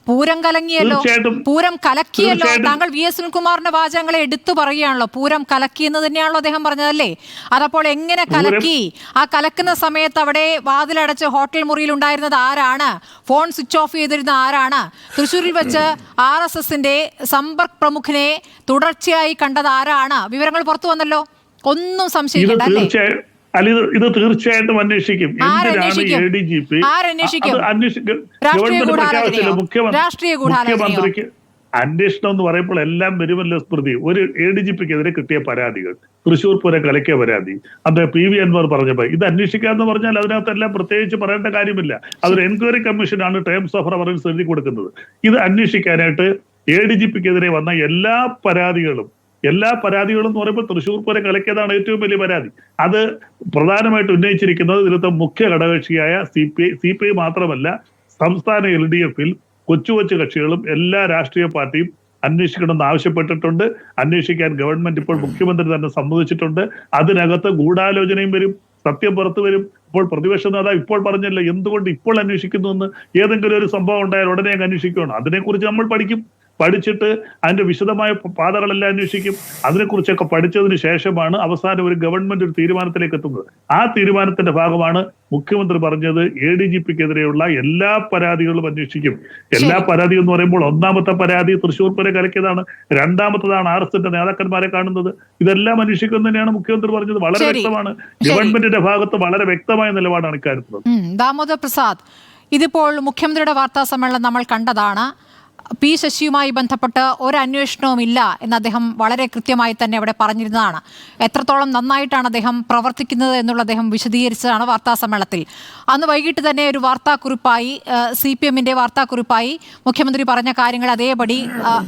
പൂരം കലങ്ങിയല്ലോ, പൂരം കലക്കിയല്ലോ. താങ്കൾ VS സുനിൽകുമാറിന്റെ വാചകങ്ങളെ എടുത്തു പറയുകയാണല്ലോ. പൂരം കലക്കി എന്ന് തന്നെയാണല്ലോ അദ്ദേഹം പറഞ്ഞതല്ലേ? അതപ്പോൾ എങ്ങനെ കലക്കി? ആ കലക്കുന്ന സമയത്ത് അവിടെ വാതിലടച്ച് ഹോട്ടൽ മുറിയിൽ ഉണ്ടായിരുന്നത് ആരാണ്? ഫോൺ സ്വിച്ച് ഓഫ് ചെയ്തിരുന്ന ആരാണ്? തൃശ്ശൂരിൽ വെച്ച് RSSന്റെ സമ്പർക്ക് പ്രമുഖനെ തുടർച്ചയായി കണ്ടത് ആരാണ്? വിവരങ്ങൾ പുറത്തു വന്നല്ലോ. ഒന്നും സംശയിക്കണ്ട അല്ലേ? ഇത് തീർച്ചയായിട്ടും അന്വേഷിക്കും. മുഖ്യമന്ത്രിക്ക് അന്വേഷണം എന്ന് പറയുമ്പോൾ എല്ലാം വരുമല്ലോ സ്മൃതി. ഒരു ADGPക്കെതിരെ കിട്ടിയ പരാതികൾ, തൃശൂർ പൂരം കലക്കിയ പരാതി, അത് PV അൻവർ പറഞ്ഞപ്പോൾ ഇത് അന്വേഷിക്കാന്ന് പറഞ്ഞാൽ അതിനകത്തെല്ലാം പ്രത്യേകിച്ച് പറയേണ്ട കാര്യമില്ല. അതൊരു എൻക്വയറി കമ്മീഷനാണ് ടേംസ് ഓഫ് റെഫറൻസ് എഴുതി കൊടുക്കുന്നത്. ഇത് അന്വേഷിക്കാനായിട്ട് ADGPക്കെതിരെ വന്ന എല്ലാ പരാതികളും എന്ന് പറയുമ്പോൾ തൃശൂർ പൂരം കലക്കിയതാണ് ഏറ്റവും വലിയ പരാതി. അത് പ്രധാനമായിട്ട് ഉന്നയിച്ചിരിക്കുന്നത് ഇതിലത്തെ മുഖ്യ ഘടകകക്ഷിയായ CPI മാത്രമല്ല, സംസ്ഥാന LDFൽ കൊച്ചു കക്ഷികളും എല്ലാ രാഷ്ട്രീയ പാർട്ടിയും അന്വേഷിക്കണമെന്ന് ആവശ്യപ്പെട്ടിട്ടുണ്ട്. അന്വേഷിക്കാൻ ഗവൺമെന്റ് ഇപ്പോൾ മുഖ്യമന്ത്രി തന്നെ സമ്മതിച്ചിട്ടുണ്ട്. അതിനകത്ത് ഗൂഢാലോചനയും വരും, സത്യം പുറത്തു വരും. ഇപ്പോൾ പ്രതിപക്ഷ നേതാവ് ഇപ്പോൾ പറഞ്ഞല്ലോ എന്തുകൊണ്ട് ഇപ്പോൾ അന്വേഷിക്കുന്നു എന്ന്. ഏതെങ്കിലും ഒരു സംഭവം ഉണ്ടായാൽ ഉടനെ അങ്ങ് അന്വേഷിക്കുകയാണ്. അതിനെക്കുറിച്ച് നമ്മൾ പഠിച്ചിട്ട് അതിന്റെ വിശദമായ പാതകളെല്ലാം അന്വേഷിക്കും. അതിനെക്കുറിച്ചൊക്കെ പഠിച്ചതിന് ശേഷമാണ് അവസാനം ഒരു ഗവൺമെന്റ് ഒരു തീരുമാനത്തിലേക്ക് എത്തുന്നത്. ആ തീരുമാനത്തിന്റെ ഭാഗമാണ് മുഖ്യമന്ത്രി പറഞ്ഞത് ADGPക്കെതിരെയുള്ള എല്ലാ പരാതികളും അന്വേഷിക്കും. എല്ലാ പരാതി എന്ന് പറയുമ്പോൾ ഒന്നാമത്തെ പരാതി തൃശ്ശൂർ പൂരം കലക്കിയതാണ്. രണ്ടാമത്തതാണ് RSSന്റെ നേതാക്കന്മാരെ കാണുന്നത്. ഇതെല്ലാം അന്വേഷിക്കും തന്നെയാണ് മുഖ്യമന്ത്രി പറഞ്ഞത്. വളരെ വ്യക്തമാണ്. ഗവൺമെന്റിന്റെ ഭാഗത്ത് വളരെ വ്യക്തമായ നിലപാടാണ് ഇക്കാര്യത്തിൽ. ദാമോദർ പ്രസാദ്, ഇതിപ്പോൾ മുഖ്യമന്ത്രിയുടെ വാർത്താ സമ്മേളനം നമ്മൾ കണ്ടതാണ്. P. ശശിയുമായി ബന്ധപ്പെട്ട് ഒരു അന്വേഷണവും ഇല്ല എന്ന് അദ്ദേഹം വളരെ കൃത്യമായി തന്നെ അവിടെ പറഞ്ഞിരുന്നതാണ്. എത്രത്തോളം നന്നായിട്ടാണ് അദ്ദേഹം പ്രവർത്തിക്കുന്നത് എന്നുള്ള അദ്ദേഹം വിശദീകരിച്ചതാണ് വാർത്താ സമ്മേളനത്തിൽ. അന്ന് വൈകിട്ട് തന്നെ ഒരു വാർത്താക്കുറിപ്പായി CPM-ന്റെ വാർത്താക്കുറിപ്പായി മുഖ്യമന്ത്രി പറഞ്ഞ കാര്യങ്ങൾ അതേപടി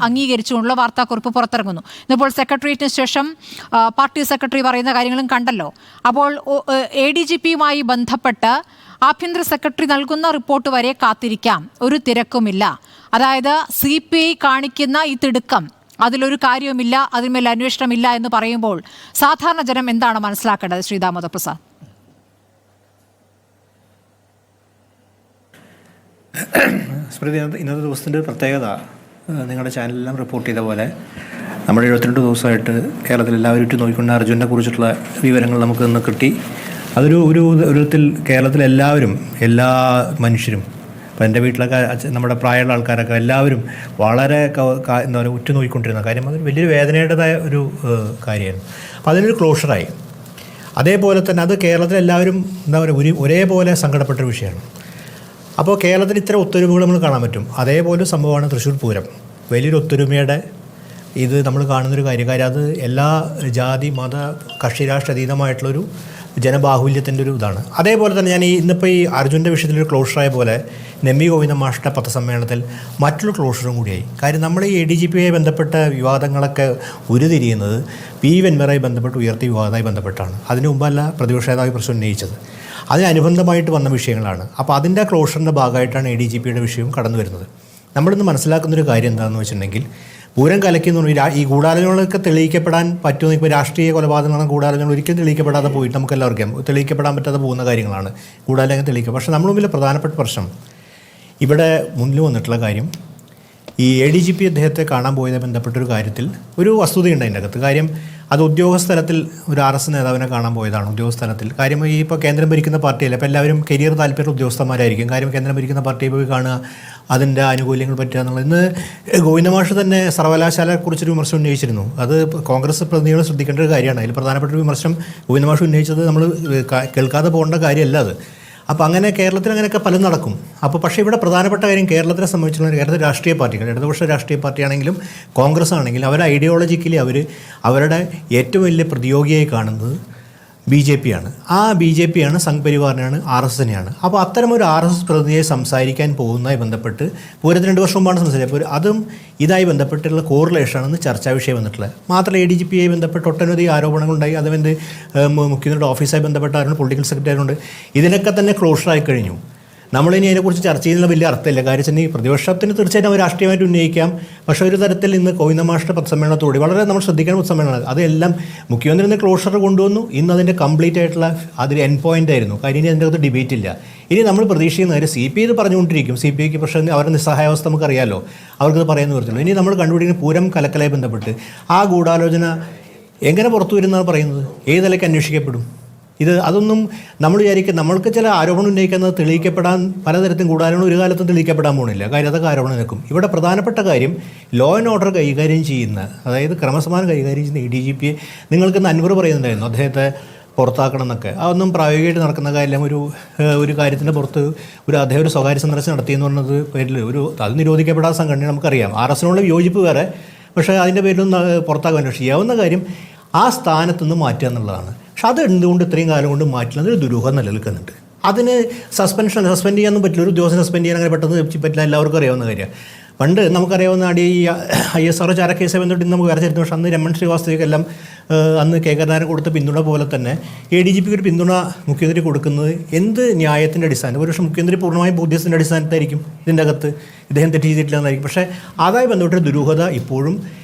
അംഗീകരിച്ചുകൊണ്ടുള്ള വാർത്താക്കുറിപ്പ് പുറത്തിറങ്ങുന്നു. ഇന്നിപ്പോൾ സെക്രട്ടേറിയറ്റിന് ശേഷം പാർട്ടി സെക്രട്ടറി പറയുന്ന കാര്യങ്ങളും കണ്ടല്ലോ. അപ്പോൾ ADGPയുമായി ബന്ധപ്പെട്ട് ആഭ്യന്തര സെക്രട്ടറി നൽകുന്ന റിപ്പോർട്ട് വരെ കാത്തിരിക്കാം, ഒരു തിരക്കുമില്ല. അതായത് CPI കാണിക്കുന്ന ഈ തിടുക്കം, അതിലൊരു കാര്യവുമില്ല, അതിന്മേൽ അന്വേഷണമില്ല എന്ന് പറയുമ്പോൾ സാധാരണ ജനം എന്താണ് മനസ്സിലാക്കേണ്ടത്? ശ്രീ ദാമോദർ പ്രസാദ്. സ്മൃതി, ഇന്നത്തെ ദിവസത്തിൻ്റെ പ്രത്യേകത നിങ്ങളുടെ ചാനലെല്ലാം റിപ്പോർട്ട് ചെയ്ത പോലെ നമ്മൾ 72 ദിവസമായിട്ട് കേരളത്തിൽ എല്ലാവരും നോക്കിക്കൊണ്ട് അർജുനെ കുറിച്ചിട്ടുള്ള വിവരങ്ങൾ നമുക്ക് ഇന്ന് കിട്ടി. അതൊരു വിധത്തിൽ കേരളത്തിലെല്ലാവരും, എല്ലാ മനുഷ്യരും, ഇപ്പോൾ എൻ്റെ വീട്ടിലൊക്കെ നമ്മുടെ പ്രായമുള്ള ആൾക്കാരൊക്കെ എല്ലാവരും വളരെ എന്താ പറയുക ഉറ്റുനോക്കിക്കൊണ്ടിരുന്ന കാര്യം, അതൊരു വലിയൊരു വേദനയുടേതായ ഒരു കാര്യമായിരുന്നു. അപ്പോൾ അതിനൊരു ക്ലോഷറായി. അതേപോലെ തന്നെ അത് കേരളത്തിലെല്ലാവരും എന്താ പറയുക ഒരേപോലെ സങ്കടപ്പെട്ടൊരു വിഷയമാണ്. അപ്പോൾ കേരളത്തിൽ ഇത്തരം ഒത്തൊരുമകൾ നമ്മൾ കാണാൻ പറ്റും. അതേപോലെ സംഭവമാണ് തൃശ്ശൂർ പൂരം. വലിയൊരു ഒത്തൊരുമയുടെ ഇത് നമ്മൾ കാണുന്നൊരു കാര്യം. അത് എല്ലാ ജാതി മത കക്ഷി രാഷ്ട്രീയതീതമായിട്ടുള്ളൊരു ജനബാഹുല്യത്തിൻ്റെ ഒരു ഇതാണ്. അതേപോലെ തന്നെ ഞാൻ ഇന്നിപ്പോൾ ഈ അർജുൻ്റെ വിഷയത്തിലൊരു ക്ലോഷറായ പോലെ നെമ്മി ഗോവിന്ദ മാഷ്ട പത്രസമ്മേളനത്തിൽ മറ്റൊരു ക്ലോഷറും കൂടിയായി. കാര്യം നമ്മൾ ഈ ADGPയുമായി ബന്ധപ്പെട്ട വിവാദങ്ങളൊക്കെ ഉരുതിരിയുന്നത് PV അൻവറുമായി ബന്ധപ്പെട്ട് ഉയർത്തിയ വിവാദമായി ബന്ധപ്പെട്ടാണ്. അതിനു മുമ്പല്ല പ്രതിപക്ഷ നേതാവ് പ്രശ്നം ഉന്നയിച്ചത്. അതിനനുബന്ധമായിട്ട് വന്ന വിഷയങ്ങളാണ്. അപ്പോൾ അതിൻ്റെ ക്ലോഷറിൻ്റെ ഭാഗമായിട്ടാണ് ADGPയുടെ വിഷയവും കടന്നു വരുന്നത്. നമ്മളിന്ന് മനസ്സിലാക്കുന്നൊരു കാര്യം എന്താണെന്ന് വെച്ചിട്ടുണ്ടെങ്കിൽ, പൂരം കലക്കിയെന്ന് പറഞ്ഞാൽ ഈ ഗൂഢാലോചനകളൊക്കെ തെളിയിക്കപ്പെടാൻ പറ്റുമെന്ന്, ഇപ്പോൾ രാഷ്ട്രീയ കൊലപാതകങ്ങളും ഗൂഢാലോചനകൾ ഒരിക്കലും തെളിയിക്കപ്പെടാതെ പോയിട്ട് നമുക്ക് എല്ലാവർക്കും തെളിയിക്കപ്പെടാൻ പറ്റാതെ പോകുന്ന കാര്യങ്ങളാണ് ഗൂഢാലോചന തെളിയിക്കുക. പക്ഷേ നമ്മൾ മുമ്പിൽ പ്രധാനപ്പെട്ട പ്രശ്നം ഇവിടെ മുന്നിൽ വന്നിട്ടുള്ള കാര്യം, ഈ ADGP അദ്ദേഹത്തെ കാണാൻ പോയതുമായി ബന്ധപ്പെട്ടൊരു കാര്യത്തിൽ ഒരു വസ്തുതയുണ്ട് അതിൻ്റെ അകത്ത്. കാര്യം അത് ഉദ്യോഗസ്ഥലത്തിൽ ഒരു RS നേതാവിനെ കാണാൻ പോയതാണ്. ഉദ്യോഗസ്ഥലത്തിൽ കാര്യം ഈ ഇപ്പോൾ കേന്ദ്രം ഭരിക്കുന്ന പാർട്ടിയല്ല, അപ്പോൾ എല്ലാവരും കരിയർ താല്പര്യമുള്ള ഉദ്യോഗസ്ഥന്മാരായിരിക്കും. കാര്യം കേന്ദ്രം ഭരിക്കുന്ന പാർട്ടിയെ പോയി കാണുക, അതിൻ്റെ ആനുകൂല്യങ്ങൾ പറ്റുക എന്നുള്ളത്. ഇന്ന് ഗോവിന്ദ മാഷ് തന്നെ സർവകലാശാലയെക്കുറിച്ചൊരു വിമർശനം ഉന്നയിച്ചിരുന്നു. അത് കോൺഗ്രസ് പ്രതിനിധികൾ ശ്രദ്ധിക്കേണ്ട ഒരു കാര്യമാണ്. അതിൽ പ്രധാനപ്പെട്ട ഒരു വിമർശനം ഗോവിന്ദ മാഷ് ഉന്നയിച്ചത് നമ്മൾ കേൾക്കാതെ പോകേണ്ട കാര്യമല്ല അത്. അപ്പോൾ അങ്ങനെ കേരളത്തിൽ അങ്ങനെയൊക്കെ പലതും നടക്കും. അപ്പോൾ പക്ഷേ ഇവിടെ പ്രധാനപ്പെട്ട കാര്യം കേരളത്തിനെ സംബന്ധിച്ചുള്ള കേരളത്തിലെ രാഷ്ട്രീയ പാർട്ടികൾ, ഇടതുപക്ഷ രാഷ്ട്രീയ പാർട്ടിയാണെങ്കിലും കോൺഗ്രസ് ആണെങ്കിലും അവർ ഐഡിയോളജിക്കലി അവരുടെ ഏറ്റവും വലിയ പ്രതിയോഗിയായി കാണുന്നത് BJP ആണ്. ആ BJP ആണ്, സംഘ് പരിവാറിനെയാണ്, RSSനെയാണ്. അപ്പോൾ അത്തരമൊരു RSS പ്രതിനിധിയെ സംസാരിക്കാൻ പോകുന്നതായി ബന്ധപ്പെട്ട് പൂരത്തിന് 2 വർഷം മുമ്പാണ് സംസാരിച്ചത്. അപ്പോൾ അതും ഇതായി ബന്ധപ്പെട്ടുള്ള കോറിലേഷനാണെന്ന് ചർച്ചാ വിഷയം വന്നിട്ടുള്ളത്. മാത്രമല്ല ADGPയുമായി ബന്ധപ്പെട്ട് ഒട്ടനവധി ആരോപണങ്ങളുണ്ടായി. അതുകൊണ്ട് മുഖ്യമന്ത്രിയുടെ ഓഫീസായി ബന്ധപ്പെട്ട ആരുണ്ട്, പൊളിറ്റിക്കൽ സെക്രട്ടറി ഉണ്ട്. ഇതിനൊക്കെ തന്നെ ക്ലോഷറായി കഴിഞ്ഞു. നമ്മളിനി അതിനെക്കുറിച്ച് ചർച്ച ചെയ്യുന്ന വലിയ അർത്ഥമില്ല. കാര്യം വെച്ചാൽ പ്രതിപക്ഷത്തിന് തീർച്ചയായിട്ടും അവർ രാഷ്ട്രീയമായിട്ട് ഉന്നയിക്കാം. പക്ഷേ ഒരു തരത്തിൽ ഇന്ന് ഗോവിന്ദ മാഷ്ട പത്രസമ്മേളനത്തോടെ വളരെ നമ്മൾ ശ്രദ്ധിക്കേണ്ട പത്രസമ്മേളനമാണ്. അതെല്ലാം മുഖ്യമന്ത്രി ഇന്ന് ക്ലോഷർ കൊണ്ടുവന്നു. ഇന്ന് അതിൻ്റെ കംപ്ലീറ്റ് ആയിട്ടുള്ള അതിൽ എൻഡ് പോയിൻ്റ് ആയിരുന്നു. കാര്യം ഇനി അതിൻ്റെ അകത്ത് ഡിബേറ്റ് ഇല്ല. ഇനി നമ്മൾ പ്രതീക്ഷിക്കുന്ന കാര്യം CPI ഇത് പറഞ്ഞുകൊണ്ടിരിക്കും. CPIക്ക് പക്ഷേ അവരുടെ നിസ്സഹായാവസ്ഥ നമുക്കറിയാമല്ലോ, അവർക്കത് പറയാൻ പറ്റുള്ളൂ. ഇനി നമ്മൾ കണ്ടുപിടിക്കുന്ന പൂരം കലക്കലായി ബന്ധപ്പെട്ട് ആ ഗൂഢാലോചന എങ്ങനെ പുറത്തു വരുന്നതാണ് പറയുന്നത്, ഏത് നിലയ്ക്ക് അന്വേഷിക്കപ്പെടും? അതൊന്നും നമ്മൾ വിചാരിക്കുക, നമ്മൾക്ക് ചില ആരോപണം ഉന്നയിക്കുന്നത് തെളിയിക്കപ്പെടാൻ പലതരത്തിലും കൂടാനും ഒരു കാലത്തും തെളിയിക്കപ്പെടാൻ പോകുന്നില്ല. കാര്യം അതൊക്കെ ആരോപണം നിൽക്കും. ഇവിടെ പ്രധാനപ്പെട്ട കാര്യം ലോ ആൻഡ് ഓർഡർ കൈകാര്യം ചെയ്യുന്ന, അതായത് ക്രമസമാധാനം കൈകാര്യം ചെയ്യുന്ന ADGPയെ നിങ്ങൾക്കിന്ന് അൻവർ പറയുന്നുണ്ടായിരുന്നു അദ്ദേഹത്തെ പുറത്താക്കണം എന്നൊക്കെ. അതൊന്നും പ്രായോഗികമായിട്ട് നടക്കുന്ന കാര്യം. ഒരു കാര്യത്തിൻ്റെ പുറത്ത് അദ്ദേഹം ഒരു സ്വകാര്യ സന്ദർശനം നടത്തിയെന്ന് പറഞ്ഞത് പേരിൽ അത് നിരോധിക്കപ്പെടാത്ത സംഘടന നമുക്കറിയാം. RSനോടുള്ള വിയോജിപ്പ് വേറെ, പക്ഷേ അതിൻ്റെ പേരിലൊന്നും പുറത്താക്കാൻ ചെയ്യാവുന്ന കാര്യം ആ സ്ഥാനത്ത് നിന്ന് മാറ്റുക എന്നുള്ളതാണ്. പക്ഷെ അത് എന്തുകൊണ്ട് ഇത്രയും കാലം കൊണ്ട് മാറ്റില്ല, അതൊരു ദുരൂഹം നിലനിൽക്കുന്നുണ്ട്. അതിന് സസ്പെൻഡ് ചെയ്യാനൊന്നും പറ്റില്ല. ഒരു ഉദ്യോഗസ്ഥനെ സസ്പെൻഡ് ചെയ്യാൻ അങ്ങനെ പെട്ടെന്ന് പറ്റില്ല. എല്ലാവർക്കും അറിയാവുന്ന കാര്യമാണ്. പണ്ട് നമുക്കറിയാവുന്ന ഈ ISR ചാരക്കേസ് ബന്ധപ്പെട്ട് നമുക്ക് വേറെ ചരിത്രം. പക്ഷേ അന്ന് രമൺ ശ്രീവാസ്തവയ്ക്കെല്ലാം അന്ന് കെ കരുണാകരൻ കൊടുത്ത പിന്തുണ പോലെ തന്നെ ADGPക്ക് ഒരു പിന്തുണ മുഖ്യമന്ത്രി കൊടുക്കുന്നത് എന്ത് ന്യായത്തിൻ്റെ അടിസ്ഥാനം? ഒരു പക്ഷേ മുഖ്യമന്ത്രി പൂർണ്ണമായും ബോധ്യത്തിൻ്റെ അടിസ്ഥാനത്തായിരിക്കും ഇതിൻ്റെ അകത്ത് ഇദ്ദേഹം തെറ്റ് ചെയ്തിട്ടില്ല എന്നായിരിക്കും. പക്ഷേ അതുമായി ബന്ധപ്പെട്ട ദുരൂഹത ഇപ്പോഴും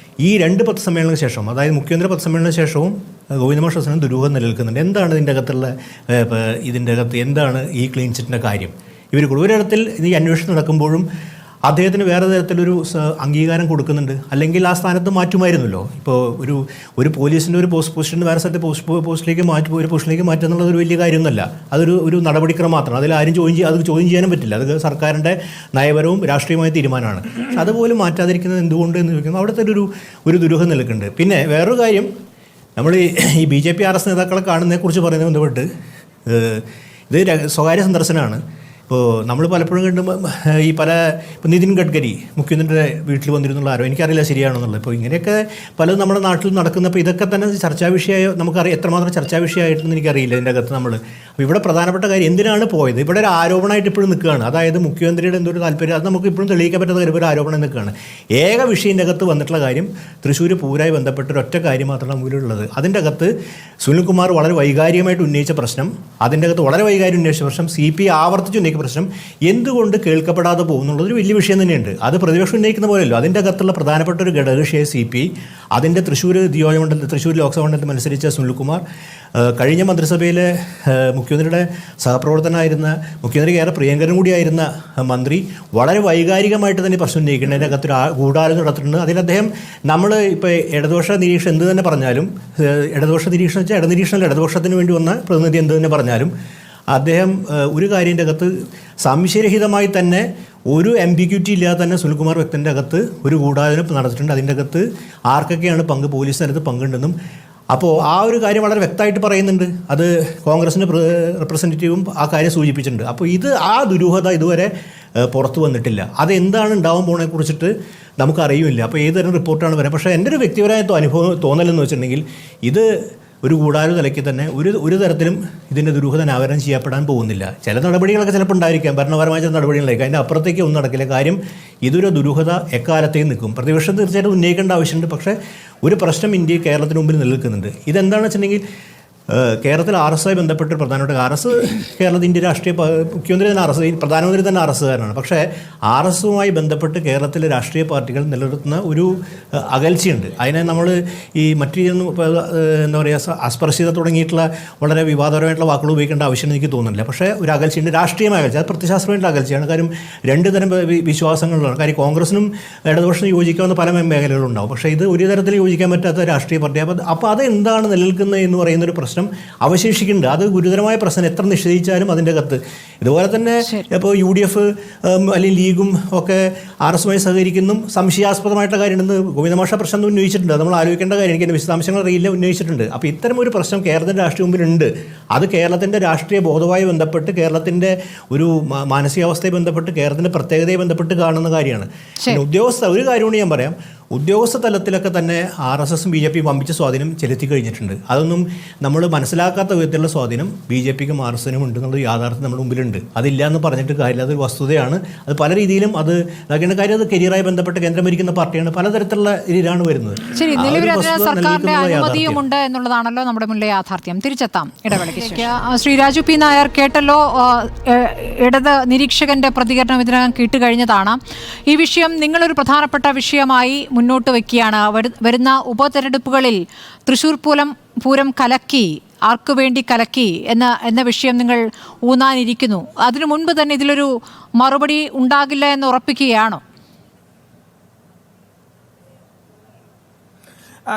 ഈ 2 പത്രസമ്മേളനത്തിന് ശേഷം, അതായത് മുഖ്യമന്ത്രി പത്രസമ്മേളനത്തിന് ശേഷവും ഗോവിന്ദ മാഷ് ദുരൂഹം നിലനിൽക്കുന്നുണ്ട്. എന്താണ് ഇതിൻ്റെ അകത്ത് എന്താണ് ഈ ക്ലീൻ ചിറ്റിൻ്റെ കാര്യം? ഇവർ ഒരിടത്തിൽ ഈ അന്വേഷണം നടക്കുമ്പോഴും അദ്ദേഹത്തിന് വേറെ തരത്തിലൊരു അംഗീകാരം കൊടുക്കുന്നുണ്ട്. അല്ലെങ്കിൽ ആ സ്ഥാനത്ത് മാറ്റുമായിരുന്നല്ലോ. ഇപ്പോൾ ഒരു പോലീസിൻ്റെ ഒരു പോസ്റ്റിൻ്റെ വേറെ സ്ഥലത്തെ പോസ്റ്റിലേക്ക് ഒരു പോസ്റ്റിലേക്ക് മാറ്റുക എന്നുള്ളത് ഒരു വലിയ കാര്യമൊന്നുമല്ല. അതൊരു നടപടിക്രമം മാത്രമാണ്. അതിൽ ആരും ചോദ്യം ചെയ്യാനും പറ്റില്ല. അത് സർക്കാരിൻ്റെ നയപരവും രാഷ്ട്രീയമായ തീരുമാനമാണ്. പക്ഷെ അതുപോലും മാറ്റാതിരിക്കുന്നത് എന്തുകൊണ്ട് എന്ന് ചോദിക്കുമ്പോൾ അവിടുത്തെ ഒരു ദുരൂഹം നിൽക്കുന്നുണ്ട്. പിന്നെ വേറൊരു കാര്യം, നമ്മൾ ഈ BJP RS നേതാക്കളെ കാണുന്നതിനെക്കുറിച്ച് പറയുന്നത് ബന്ധപ്പെട്ട് ഇത് സ്വകാര്യ സന്ദർശനമാണ്. ഇപ്പോൾ നമ്മൾ പലപ്പോഴും കണ്ടുമ്പോൾ ഇപ്പോൾ നിതിൻ ഗഡ്കരി മുഖ്യമന്ത്രിയുടെ വീട്ടിൽ വന്നിരുന്നുള്ള ആരോ എനിക്കറിയില്ല ശരിയാണെന്നുള്ളത്. ഇപ്പോൾ ഇങ്ങനെയൊക്കെ പലതും നമ്മുടെ നാട്ടിൽ നടക്കുന്നപ്പോൾ ഇതൊക്കെ തന്നെ ചർച്ചാ വിഷയമായി നമുക്കറിയാം. എത്രമാത്രം ചർച്ചാ വിഷയമായിട്ടൊന്നും എനിക്കറിയില്ല ഇതിൻ്റെ അകത്ത് നമ്മൾ. അപ്പോൾ ഇവിടെ പ്രധാനപ്പെട്ട കാര്യം എന്തിനാണ് പോയത്? ഇവിടെ ഒരു ആരോപണമായിട്ട് ഇപ്പോഴും നിൽക്കുകയാണ്. അതായത് മുഖ്യമന്ത്രിയുടെ എന്തൊരു താല്പര്യം, അത് നമുക്ക് ഇപ്പോഴും തെളിയിക്കാൻ പറ്റാത്ത കാര്യം ഒരു ആരോപണം നിൽക്കുകയാണ്. ഏക വിഷയത്തിൻ്റെ അകത്ത് വന്നിട്ടുള്ള കാര്യം തൃശ്ശൂർ പൂരമായി ബന്ധപ്പെട്ട ഒരൊറ്റ കാര്യം മാത്രമാണ് മുന്നിലുള്ളത്. അതിൻ്റെ അകത്ത് സുനിൽകുമാർ വളരെ വൈകാരികമായിട്ട് ഉന്നയിച്ച പ്രശ്നം, അതിൻ്റെ അകത്ത് വളരെ വൈകാര്യം ഉന്നയിച്ച പ്രശ്നം CPI ആവർത്തിച്ച് ഉന്നയിക്കും. പ്രശ്നം എന്തുകൊണ്ട് കേൾക്കപ്പെടാതെ പോകുന്നുള്ളതൊരു വലിയ വിഷയം തന്നെയുണ്ട്. അത് പ്രതിപക്ഷം ഉന്നയിക്കുന്ന പോലെയല്ലോ. അതിൻ്റെ അകത്തുള്ള പ്രധാനപ്പെട്ട ഒരു ഘടകകക്ഷിയായ CPI, അതിൻ്റെ തൃശ്ശൂർ ലോക്സഭാ മണ്ഡലത്തിൽ മത്സരിച്ച സുനിൽകുമാർ, കഴിഞ്ഞ മന്ത്രിസഭയിലെ മുഖ്യമന്ത്രിയുടെ സഹപ്രവർത്തകനായിരുന്ന, മുഖ്യമന്ത്രിക്ക് ഏറെ പ്രിയങ്കരൻ കൂടിയായിരുന്ന മന്ത്രി വളരെ വൈകാരികമായിട്ട് തന്നെ പ്രശ്നം ഉന്നയിക്കുന്നത്. അതിൻ്റെ അകത്തൊരു ഗൂഢാലോചന നടത്തിയിട്ടുണ്ട്. അതിൽ അദ്ദേഹം നമ്മൾ ഇപ്പോൾ ഇടതുപക്ഷ നിരീക്ഷണം എന്ത് തന്നെ പറഞ്ഞാലും, ഇടതുപക്ഷ നിരീക്ഷണം വെച്ചാൽ ഇടനിരീക്ഷണമല്ല, ഇടതുപക്ഷത്തിന് വേണ്ടി വന്ന പ്രതിനിധി എന്ത് തന്നെ പറഞ്ഞാലും അദ്ദേഹം ഒരു കാര്യത്തിൻ്റെ അകത്ത് സംശയരഹിതമായി തന്നെ ഒരു ambiguity ഇല്ലാതെ തന്നെ സുനിൽകുമാർ വ്യക്തിൻ്റെ അകത്ത് ഒരു ഗൂഢാലോചന നടത്തിയിട്ടുണ്ട്. അതിൻ്റെ അകത്ത് ആർക്കൊക്കെയാണ് പങ്ക്, പോലീസിനകത്ത് പങ്കുണ്ടെന്നും. അപ്പോൾ ആ ഒരു കാര്യം വളരെ വ്യക്തമായിട്ട് പറയുന്നുണ്ട്. അത് കോൺഗ്രസിൻ്റെ റെപ്രസെൻറ്റേറ്റീവും ആ കാര്യം സൂചിപ്പിച്ചിട്ടുണ്ട്. അപ്പോൾ ആ ദുരൂഹത ഇതുവരെ പുറത്തു വന്നിട്ടില്ല. അതെന്താണ് ഉണ്ടാവാൻ പോണതിനെക്കുറിച്ചിട്ട് നമുക്കറിയില്ല. അപ്പോൾ ഏതുതരം റിപ്പോർട്ടാണ് വരാം. പക്ഷേ എൻ്റെ ഒരു വ്യക്തിപരമായ തോന്നലെന്ന് വെച്ചിട്ടുണ്ടെങ്കിൽ ഇത് ഒരു ഗൂഢാലോചന നിലയ്ക്ക് തന്നെ ഒരു തരത്തിലും ഇതിൻ്റെ ദുരൂഹത അനാവരണം ചെയ്യപ്പെടാൻ പോകുന്നില്ല. ചില നടപടികളൊക്കെ ചിലപ്പോൾ ഉണ്ടായിരിക്കാം, ഭരണപരമായ ചില നടപടികളായിരിക്കും. അതിൻ്റെ അപ്പുറത്തേക്ക് ഒന്നും നടക്കില്ല. കാര്യം ഇതൊരു ദുരൂഹത എക്കാലത്തേക്കും നിൽക്കും. പ്രതിപക്ഷം തീർച്ചയായിട്ടും ഉന്നയിക്കേണ്ട ആവശ്യമുണ്ട്. പക്ഷേ ഒരു പ്രശ്നം കേരളത്തിന് മുമ്പിൽ നിലനിൽക്കുന്നുണ്ട്. ഇതെന്താണെന്ന് വെച്ചിട്ടുണ്ടെങ്കിൽ കേരളത്തിൽ RS ആയി ബന്ധപ്പെട്ട് പ്രധാനപ്പെട്ട RS കേരളത്തിൽ ഇന്ത്യ രാഷ്ട്രീയ മുഖ്യമന്ത്രി തന്നെ RS, പ്രധാനമന്ത്രി തന്നെ RSകാരനാണ്. പക്ഷേ RSുമായി ബന്ധപ്പെട്ട് കേരളത്തിലെ രാഷ്ട്രീയ പാർട്ടികൾ നിലനിർത്തുന്ന ഒരു അകൽച്ചയുണ്ട്. അതിനെ നമ്മൾ ഈ മറ്റു എന്താ പറയുക അസ്പർശിത തുടങ്ങിയിട്ടുള്ള വളരെ വിവാദപരമായിട്ടുള്ള വാക്കുകൾ ഉപയോഗിക്കേണ്ട ആവശ്യം എനിക്ക് തോന്നുന്നില്ല. പക്ഷേ ഒരു അകൽച്ചയുണ്ട്, രാഷ്ട്രീയമായ അകൽച്ച. അത് പ്രത്യശാസ്ത്രമായിട്ടുള്ള അകൽച്ചയാണ്. കാര്യം രണ്ട് തരം വിശ്വാസങ്ങളിലാണ്. കാര്യം കോൺഗ്രസിനും ഇടതുപക്ഷത്തിനും യോജിക്കാവുന്ന പല മേഖലകളുണ്ടാവും. പക്ഷേ ഇത് ഒരു തരത്തിൽ യോജിക്കാൻ പറ്റാത്ത രാഷ്ട്രീയ പാർട്ടി. അപ്പോൾ അതെന്താണ് നിലനിൽക്കുന്നത് എന്ന് പറയുന്നൊരു പ്രശ്നം അവശേഷിക്കുന്നുണ്ട്. അത് ഗുരുതരമായ പ്രശ്നം. എത്ര നിഷേധിച്ചാലും അതിൻ്റെ അകത്ത് ഇതുപോലെ തന്നെ ഇപ്പോൾ UDF അല്ലെങ്കിൽ ലീഗും ഒക്കെ RSുമായി സഹകരിക്കുന്നു. സംശയാസ്പദമായിട്ടുള്ള കാര്യമുണ്ടെന്ന് ഗോവിന്ദമാഷ പ്രശ്നം ഉന്നയിച്ചിട്ടുണ്ട്. നമ്മൾ ആലോചിക്കേണ്ട കാര്യം, എനിക്ക് വിശദാംശങ്ങൾ അറിയില്ല, ഉന്നയിച്ചിട്ടുണ്ട്. അപ്പോൾ ഇത്തരം ഒരു പ്രശ്നം കേരളത്തിൻ്റെ രാഷ്ട്രീയ മുമ്പിലുണ്ട്. അത് കേരളത്തിൻ്റെ രാഷ്ട്രീയ ബോധവുമായി ബന്ധപ്പെട്ട്, കേരളത്തിൻ്റെ ഒരു മാനസികാവസ്ഥയെ ബന്ധപ്പെട്ട്, കേരളത്തിൻ്റെ പ്രത്യേകതയെ ബന്ധപ്പെട്ട് കാണുന്ന കാര്യമാണ്. ഒരു കാര്യമാണ് ഞാൻ പറയാം. ഉദ്യോഗസ്ഥ തലത്തിലൊക്കെ തന്നെ RSസും BJPയും വമ്പിച്ച സ്വാധീനം ചെലുത്തി കഴിഞ്ഞിട്ടുണ്ട്. അതൊന്നും നമ്മൾ മനസ്സിലാക്കാത്ത വിധത്തിലുള്ള സ്വാധീനം BJPക്കും RSനും ഉണ്ടെന്നുള്ള യാഥാർത്ഥ്യം നമ്മുടെ മുമ്പിലുണ്ട്. അതില്ല എന്ന് പറഞ്ഞിട്ട് കാര്യമില്ല. അതൊരു വസ്തുതയാണ്. അത് പല രീതിയിലും അത് ഇതാക്കേണ്ട കാര്യം. അത് കരിയറായി ബന്ധപ്പെട്ട് കേന്ദ്രം ഭരിക്കുന്ന പാർട്ടിയാണ്. പലതരത്തിലുള്ള രീതിയിലാണ് വരുന്നത്. ശരി, നിലവിൽ സർക്കാരിന്റെ അനുമതിയുമുണ്ട് എന്നുള്ളതാണല്ലോ നമ്മുടെ മുന്നിലെ യാഥാർത്ഥ്യം. തിരിച്ചെത്താം ഇടവേളയ്ക്ക്. ശ്രീ രാജു P. നായർ, കേട്ടല്ലോ ഇടത് നിരീക്ഷകന്റെ പ്രതികരണം ഇതിനകം കേട്ടുകഴിഞ്ഞതാണ്. ഈ വിഷയം നിങ്ങളൊരു പ്രധാനപ്പെട്ട വിഷയമായി മുന്നോട്ട് വയ്ക്കുകയാണ്. വരുന്ന ഉപതെരഞ്ഞെടുപ്പുകളിൽ തൃശ്ശൂർ പൂരം കലക്കി, ആർക്കു വേണ്ടി കലക്കി എന്ന വിഷയം നിങ്ങൾ ഊന്നാനിരിക്കുന്നു. അതിനു മുൻപ് തന്നെ ഇതിലൊരു മറുപടി ഉണ്ടാകില്ല എന്ന് ഉറപ്പിക്കുകയാണോ?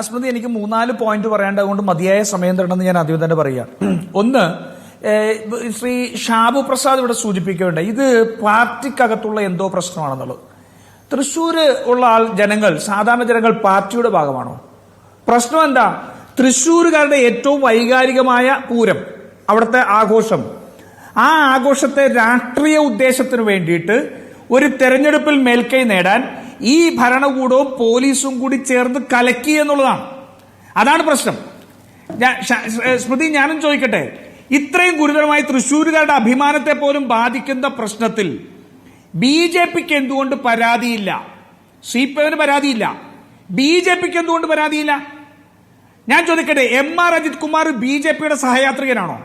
സ്മൃതി, എനിക്ക് 3-4 പോയിന്റ് പറയേണ്ടതുകൊണ്ട് മതിയായ സമയം തരണമെന്ന് ഞാൻ ആദ്യം തന്നെ പറയുക. ഒന്ന്, ശ്രീ ഷാബു പ്രസാദ് ഇവിടെ സൂചിപ്പിക്കേണ്ട ഇത് പാർട്ടിക്കകത്തുള്ള എന്തോ പ്രശ്നമാണെന്നുള്ളത്. തൃശ്ശൂർ ഉള്ള സാധാരണ ജനങ്ങൾ പാർട്ടിയുടെ ഭാഗമാണോ? പ്രശ്നം എന്താ? തൃശ്ശൂരുകാരുടെ ഏറ്റവും വൈകാരികമായ പൂരം, അവിടുത്തെ ആഘോഷം, ആ ആഘോഷത്തെ രാഷ്ട്രീയ ഉദ്ദേശത്തിന് വേണ്ടിയിട്ട് ഒരു തെരഞ്ഞെടുപ്പിൽ മേൽക്കൈ നേടാൻ ഈ ഭരണകൂടവും പോലീസും കൂടി ചേർന്ന് കലക്കി എന്നുള്ളതാണ്. അതാണ് പ്രശ്നം. സ്മൃതി, ഞാനും ചോദിക്കട്ടെ, ഇത്രയും ഗുരുതരമായി തൃശ്ശൂരുകാരുടെ അഭിമാനത്തെ പോലും ബാധിക്കുന്ന പ്രശ്നത്തിൽ BJPക്ക് എന്തുകൊണ്ട് പരാതിയില്ല? CPIന് പരാതിയില്ല, BJPക്ക് എന്തുകൊണ്ട് പരാതിയില്ല? ഞാൻ ചോദിക്കട്ടെ, MR അജിത് കുമാർ BJPയുടെ സഹയാത്രികനാണോ?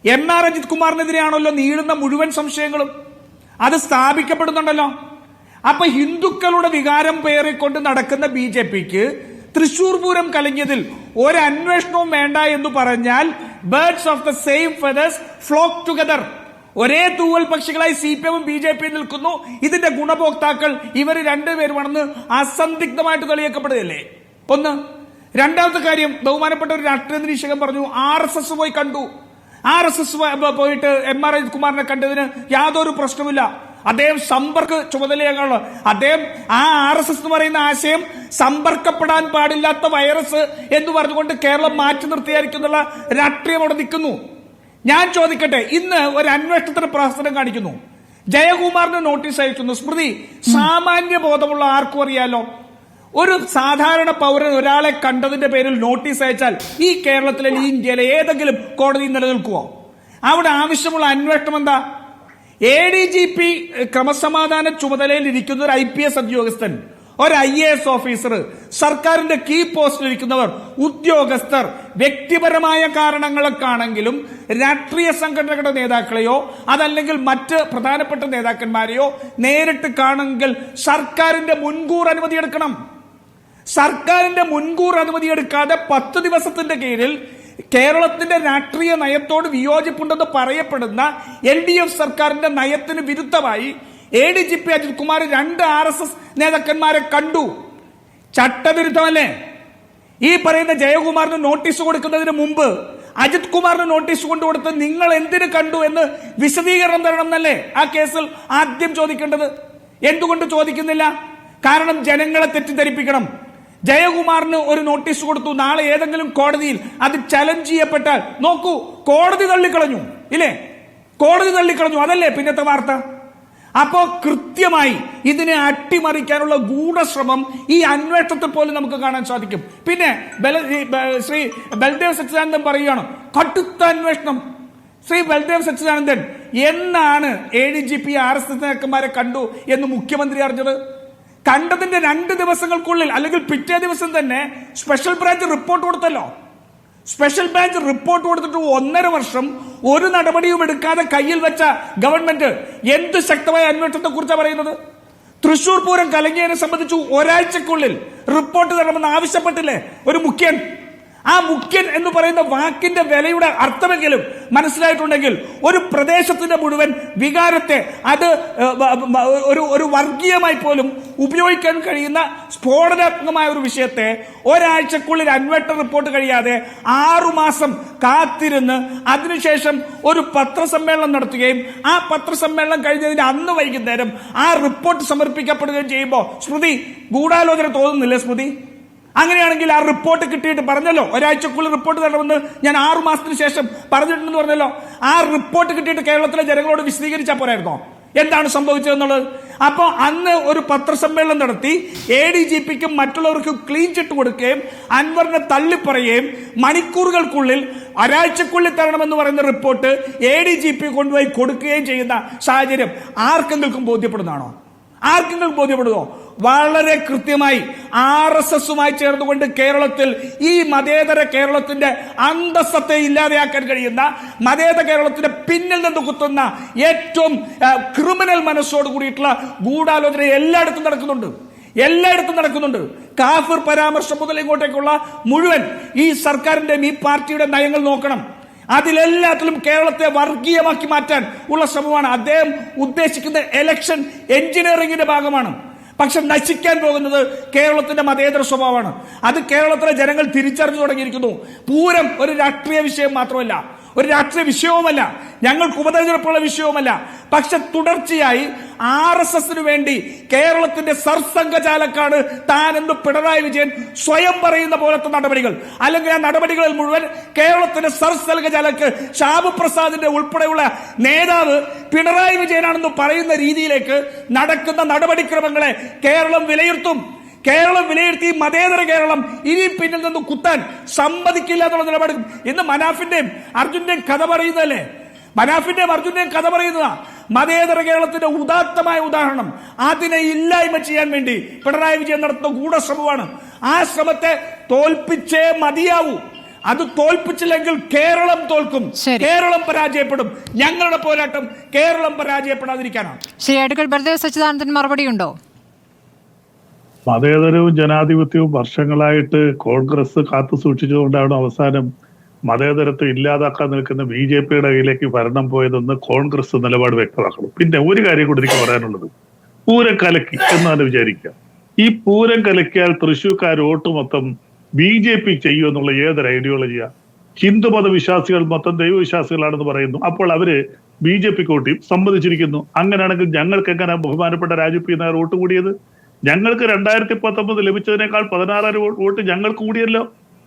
MR അജിത് കുമാറിനെതിരെയാണല്ലോ നീളുന്ന മുഴുവൻ സംശയങ്ങളും. അത് സ്ഥാപിക്കപ്പെടുന്നുണ്ടല്ലോ. അപ്പൊ ഹിന്ദുക്കളുടെ വികാരം പേറിക്കൊണ്ട് നടക്കുന്ന BJPക്ക് തൃശ്ശൂർ പൂരം കലങ്ങിയതിൽ ഒരു അന്വേഷണവും വേണ്ട എന്ന് പറഞ്ഞാൽ birds of the same feathers flock together. ഒരേ തൂവൽ പക്ഷികളായി CPIയും BJPയും നിൽക്കുന്നു. ഇതിന്റെ ഗുണഭോക്താക്കൾ ഇവർ രണ്ടുപേരുമാണെന്ന് അസന്ദിഗ്ധമായിട്ട് തെളിയിക്കപ്പെടുകയല്ലേ? ഒന്ന്. രണ്ടാമത്തെ കാര്യം, ബഹുമാനപ്പെട്ട ഒരു രാഷ്ട്രീയ നിരീക്ഷകൻ പറഞ്ഞു RSS പോയി കണ്ടു. RSS പോയിട്ട് MR അജിത് കുമാറിനെ കണ്ടതിന് യാതൊരു പ്രശ്നമില്ല. അദ്ദേഹം സമ്പർക്ക ചുമതലയാണ്. അദ്ദേഹം ആ RSS എന്ന് പറയുന്ന ആശയം സമ്പർക്കപ്പെടാൻ പാടില്ലാത്ത വൈറസ് എന്ന് പറഞ്ഞുകൊണ്ട് കേരളം മാറ്റി നിർത്തിയായിരിക്കുന്നുള്ള രാഷ്ട്രീയം അവിടെ നിൽക്കുന്നു. ഞാൻ ചോദിക്കട്ടെ, ഇന്ന് ഒരു അന്വേഷണത്തിന് പ്രഹസനം കാണിക്കുന്നു, ജയകുമാറിന് നോട്ടീസ് അയക്കുന്നു. സ്മൃതി, സാമാന്യ ബോധമുള്ള ആർക്കും അറിയാലോ, ഒരു സാധാരണ പൗരൻ ഒരാളെ കണ്ടതിന്റെ പേരിൽ നോട്ടീസ് അയച്ചാൽ ഈ കേരളത്തിലെ ഈ ഇന്ത്യയിലെ ഏതെങ്കിലും കോടതി നിലനിൽക്കുമോ? അവിടെ ആവശ്യമുള്ള അന്വേഷണം എന്താ? ADGP ക്രമസമാധാന ചുമതലയിൽ ഇരിക്കുന്ന ഒരു IPS ഉദ്യോഗസ്ഥൻ ഒരു IAS ഓഫീസർ, സർക്കാരിന്റെ കീ പോസ്റ്റിലിരിക്കുന്നവർ, ഉദ്യോഗസ്ഥർ വ്യക്തിപരമായ കാരണങ്ങൾക്കാണെങ്കിലും രാഷ്ട്രീയ സംഘടനകളുടെ നേതാക്കളെയോ അതല്ലെങ്കിൽ മറ്റ് പ്രധാനപ്പെട്ട നേതാക്കന്മാരെയോ നേരിട്ട് കാണുമെങ്കിൽ സർക്കാരിന്റെ മുൻകൂർ അനുമതി എടുക്കണം. സർക്കാരിന്റെ മുൻകൂർ അനുമതി എടുക്കാതെ 10 ദിവസത്തിന്റെ കീഴിൽ കേരളത്തിന്റെ രാഷ്ട്രീയ നയത്തോട് വിയോജിപ്പുണ്ടെന്ന് പറയപ്പെടുന്ന LDF സർക്കാരിന്റെ നയത്തിന് വിരുദ്ധമായി ADGP അജിത് കുമാർ 2 RSS നേതാക്കന്മാരെ കണ്ടു. ചട്ടവിരുദ്ധമല്ലേ? ഈ പറയുന്ന ജയകുമാറിന് നോട്ടീസ് കൊടുക്കുന്നതിന് മുമ്പ് അജിത് കുമാറിന് നോട്ടീസ് കൊണ്ടുകൊടുത്ത് നിങ്ങൾ എന്തിനു കണ്ടു എന്ന് വിശദീകരണം തരണം എന്നല്ലേ ആ കേസിൽ ആദ്യം ചോദിക്കേണ്ടത്? എന്തുകൊണ്ട് ചോദിക്കുന്നില്ല? കാരണം ജനങ്ങളെ തെറ്റിദ്ധരിപ്പിക്കണം. ജയകുമാറിന് ഒരു നോട്ടീസ് കൊടുത്തു, നാളെ ഏതെങ്കിലും കോടതിയിൽ അത് ചലഞ്ച് ചെയ്യപ്പെട്ടാൽ നോക്കൂ, കോടതി തള്ളിക്കളഞ്ഞു. ഇല്ലേ? കോടതി തള്ളിക്കളഞ്ഞു. അതല്ലേ പിന്നത്തെ വാർത്ത? അപ്പോ കൃത്യമായി ഇതിനെ അട്ടിമറിക്കാനുള്ള ഗൂഢശ്രമം ഈ അന്വേഷണത്തിൽ പോലും നമുക്ക് കാണാൻ സാധിക്കും. പിന്നെ ശ്രീ ബൽദേവ് സച്ചിദാനന്ദൻ പറയുകയാണ് കടുത്ത അന്വേഷണം. ശ്രീ ബൽദേവ് സച്ചിദാനന്ദൻ, എന്നാണ് ADGP RSS നേതാക്കന്മാരെ കണ്ടു എന്ന് മുഖ്യമന്ത്രി അറിഞ്ഞത്? കണ്ടതിന്റെ 2 ദിവസങ്ങൾക്കുള്ളിൽ അല്ലെങ്കിൽ പിറ്റേ ദിവസം തന്നെ സ്പെഷ്യൽ ബ്രാഞ്ച് റിപ്പോർട്ട് കൊടുത്തല്ലോ. സ്പെഷ്യൽ ബ്രാഞ്ച് റിപ്പോർട്ട് കൊടുത്തിട്ട് 1.5 വർഷം ഒരു നടപടിയും എടുക്കാതെ കയ്യിൽ വെച്ച ഗവൺമെന്റ് എന്ത് ശക്തമായ അന്വേഷണത്തെ കുറിച്ചാണ് പറയുന്നത്? തൃശൂർ പൂരം കലങ്ങിയതിനെ സംബന്ധിച്ചു ഒരാഴ്ചക്കുള്ളിൽ റിപ്പോർട്ട് തരണമെന്ന് ആവശ്യപ്പെട്ടില്ലേ ഒരു മുഖ്യൻ? ആ മുഖ്യൻ എന്ന് പറയുന്ന വാക്കിന്റെ വിലയുടെ അർത്ഥമെങ്കിലും മനസ്സിലായിട്ടുണ്ടെങ്കിൽ ഒരു പ്രദേശത്തിന്റെ മുഴുവൻ വികാരത്തെ അത് ഒരു വർഗീയമായി പോലും ഉപയോഗിക്കാൻ കഴിയുന്ന സ്ഫോടനാത്മകമായ ഒരു വിഷയത്തെ ഒരാഴ്ചക്കുള്ളിൽ അന്വേഷണ റിപ്പോർട്ട് കഴിയാതെ 6 മാസം കാത്തിരുന്ന് അതിനുശേഷം ഒരു പത്രസമ്മേളനം നടത്തുകയും ആ പത്രസമ്മേളനം കഴിഞ്ഞതിന് അന്ന് വൈകുന്നേരം ആ റിപ്പോർട്ട് സമർപ്പിക്കപ്പെടുകയും ചെയ്യുമ്പോൾ സ്മൃതി ഗൂഢാലോചന തോന്നുന്നില്ലേ സ്മൃതി? അങ്ങനെയാണെങ്കിൽ ആ റിപ്പോർട്ട് കിട്ടിയിട്ട് പറഞ്ഞല്ലോ ഒരാഴ്ചക്കുള്ളിൽ റിപ്പോർട്ട് തരണമെന്ന് ഞാൻ 6 മാസത്തിന് ശേഷം പറഞ്ഞിട്ടുണ്ടെന്ന് പറഞ്ഞല്ലോ. ആ റിപ്പോർട്ട് കിട്ടിയിട്ട് കേരളത്തിലെ ജനങ്ങളോട് വിശദീകരിച്ചാൽ പോരായിരുന്നോ എന്താണ് സംഭവിച്ചതെന്നുള്ളത്? അപ്പൊ അന്ന് ഒരു പത്രസമ്മേളനം നടത്തി ADGPക്കും മറ്റുള്ളവർക്കും ക്ലീൻ ചിറ്റ് കൊടുക്കുകയും അൻവറിനെ തള്ളിപ്പറയുകയും മണിക്കൂറുകൾക്കുള്ളിൽ ഒരാഴ്ചക്കുള്ളിൽ തരണമെന്ന് പറയുന്ന റിപ്പോർട്ട് ADGP കൊണ്ടുപോയി കൊടുക്കുകയും ചെയ്യുന്ന സാഹചര്യം ആർക്കെങ്കിലും ബോധ്യപ്പെടുന്നതാണോ? ആർക്കെങ്കിലും ബോധ്യപ്പെടുമോ? വളരെ കൃത്യമായി RSSുമായി ചേർന്നുകൊണ്ട് കേരളത്തിൽ ഈ മതേതര കേരളത്തിന്റെ അന്തസ്സത്തെ ഇല്ലാതെയാക്കാൻ കഴിയുന്ന, മതേതര കേരളത്തിന്റെ പിന്നിൽ നിന്ന് കുത്തുന്ന ഏറ്റവും ക്രിമിനൽ മനസ്സോട് കൂടിയിട്ടുള്ള ഗൂഢാലോചന എല്ലായിടത്തും നടക്കുന്നുണ്ട്. കാഫിർ പരാമർശം മുതൽ ഇങ്ങോട്ടേക്കുള്ള മുഴുവൻ ഈ സർക്കാരിന്റെയും ഈ പാർട്ടിയുടെ നയങ്ങൾ നോക്കണം. അതിലെല്ലാത്തിലും കേരളത്തെ വർഗീയമാക്കി മാറ്റാൻ ഉള്ള ശ്രമമാണ്. അദ്ദേഹം ഉദ്ദേശിക്കുന്ന എലക്ഷൻ എഞ്ചിനീയറിംഗിന്റെ ഭാഗമാണ്. പക്ഷെ നശിക്കാൻ പോകുന്നത് കേരളത്തിന്റെ മതേതര സ്വഭാവമാണ്. അത് കേരളത്തിലെ ജനങ്ങൾ തിരിച്ചറിഞ്ഞു തുടങ്ങിയിരിക്കുന്നു. പൂരം ഒരു രാഷ്ട്രീയ വിഷയം മാത്രമല്ല, ഒരു രാഷ്ട്രീയ വിഷയവുമല്ല, ഞങ്ങൾക്ക് ഉപതെരഞ്ഞെടുപ്പുള്ള വിഷയവുമല്ല. പക്ഷെ തുടർച്ചയായി RSSന് വേണ്ടി കേരളത്തിന്റെ സർസംഘചാലക്കാണ് താനെന്ന് പിണറായി വിജയൻ സ്വയം പറയുന്ന പോലത്തെ നടപടികൾ, അല്ലെങ്കിൽ ആ നടപടികളിൽ മുഴുവൻ കേരളത്തിന്റെ സർസംഘചാലക്ക് ഷാബു പ്രസാദിന്റെ ഉൾപ്പെടെയുള്ള നേതാവ് പിണറായി വിജയനാണെന്ന് പറയുന്ന രീതിയിലേക്ക് നടക്കുന്ന നടപടിക്രമങ്ങളെ കേരളം വിലയിരുത്തും. കേരളം വിലയിരുത്തി മതേതര കേരളം ഇനി പിന്നിൽ നിന്ന് കുത്താൻ സമ്മതിക്കില്ല എന്നുള്ള നിലപാട് ഇന്ന് മനാഫിന്റെയും അർജുന്റെയും കഥ പറയുന്നതല്ലേ? മനാഫിന്റെയും അർജുന്റെയും കഥ പറയുന്നതാ മതേതര കേരളത്തിന്റെ ഉദാത്തമായ ഉദാഹരണം. അതിനെ ഇല്ലായ്മ ചെയ്യാൻ വേണ്ടി പിണറായി വിജയൻ നടത്തുന്ന ഗൂഢശ്രമമാണ്. ആ ശ്രമത്തെ തോൽപ്പിച്ചേ മതിയാവൂ. അത് തോൽപ്പിച്ചില്ലെങ്കിൽ കേരളം തോൽക്കും, കേരളം പരാജയപ്പെടും. ഞങ്ങളുടെ പോരാട്ടം കേരളം പരാജയപ്പെടാതിരിക്കാനാണ്. ശരി, അഡ്വക്കേറ്റ് ബൽദേവ് സച്ചിദാനന്ദൻ മറുപടി ഉണ്ടോ? മതേതരവും ജനാധിപത്യവും വർഷങ്ങളായിട്ട് കോൺഗ്രസ് കാത്തു സൂക്ഷിച്ചുകൊണ്ടാണ് അവസാനം മതേതരത്വം ഇല്ലാതാക്കാൻ നിൽക്കുന്ന BJPയുടെ കയ്യിലേക്ക് ഭരണം പോയതെന്ന് കോൺഗ്രസ് നിലപാട് വ്യക്തമാക്കണം. പിന്നെ ഒരു കാര്യം കൂടി എനിക്ക് പറയാനുള്ളത്, പൂരം കലക്കി എന്നാണ് വിചാരിക്കുക. ഈ പൂരം കലക്കിയാൽ തൃശ്ശൂർക്കാർ വോട്ട് മൊത്തം BJP ചെയ്യുമെന്നുള്ള ഏതൊരു ഐഡിയോളജിയാ? ഹിന്ദുമത വിശ്വാസികൾ മൊത്തം ദൈവവിശ്വാസികളാണെന്ന് പറയുന്നു. അപ്പോൾ അവര് BJP കൂട്ടിയും സമ്മതിച്ചിരിക്കുന്നു. അങ്ങനെയാണെങ്കിൽ ഞങ്ങൾക്ക് എങ്ങനെ ബഹുമാനപ്പെട്ട രാജു പി നായർ വോട്ട് കൂടിയത്? ഞങ്ങൾക്ക് 2019 ലഭിച്ചതിനേക്കാൾ 16,000 വോട്ട് ഞങ്ങൾക്ക് കൂടിയല്ലോ.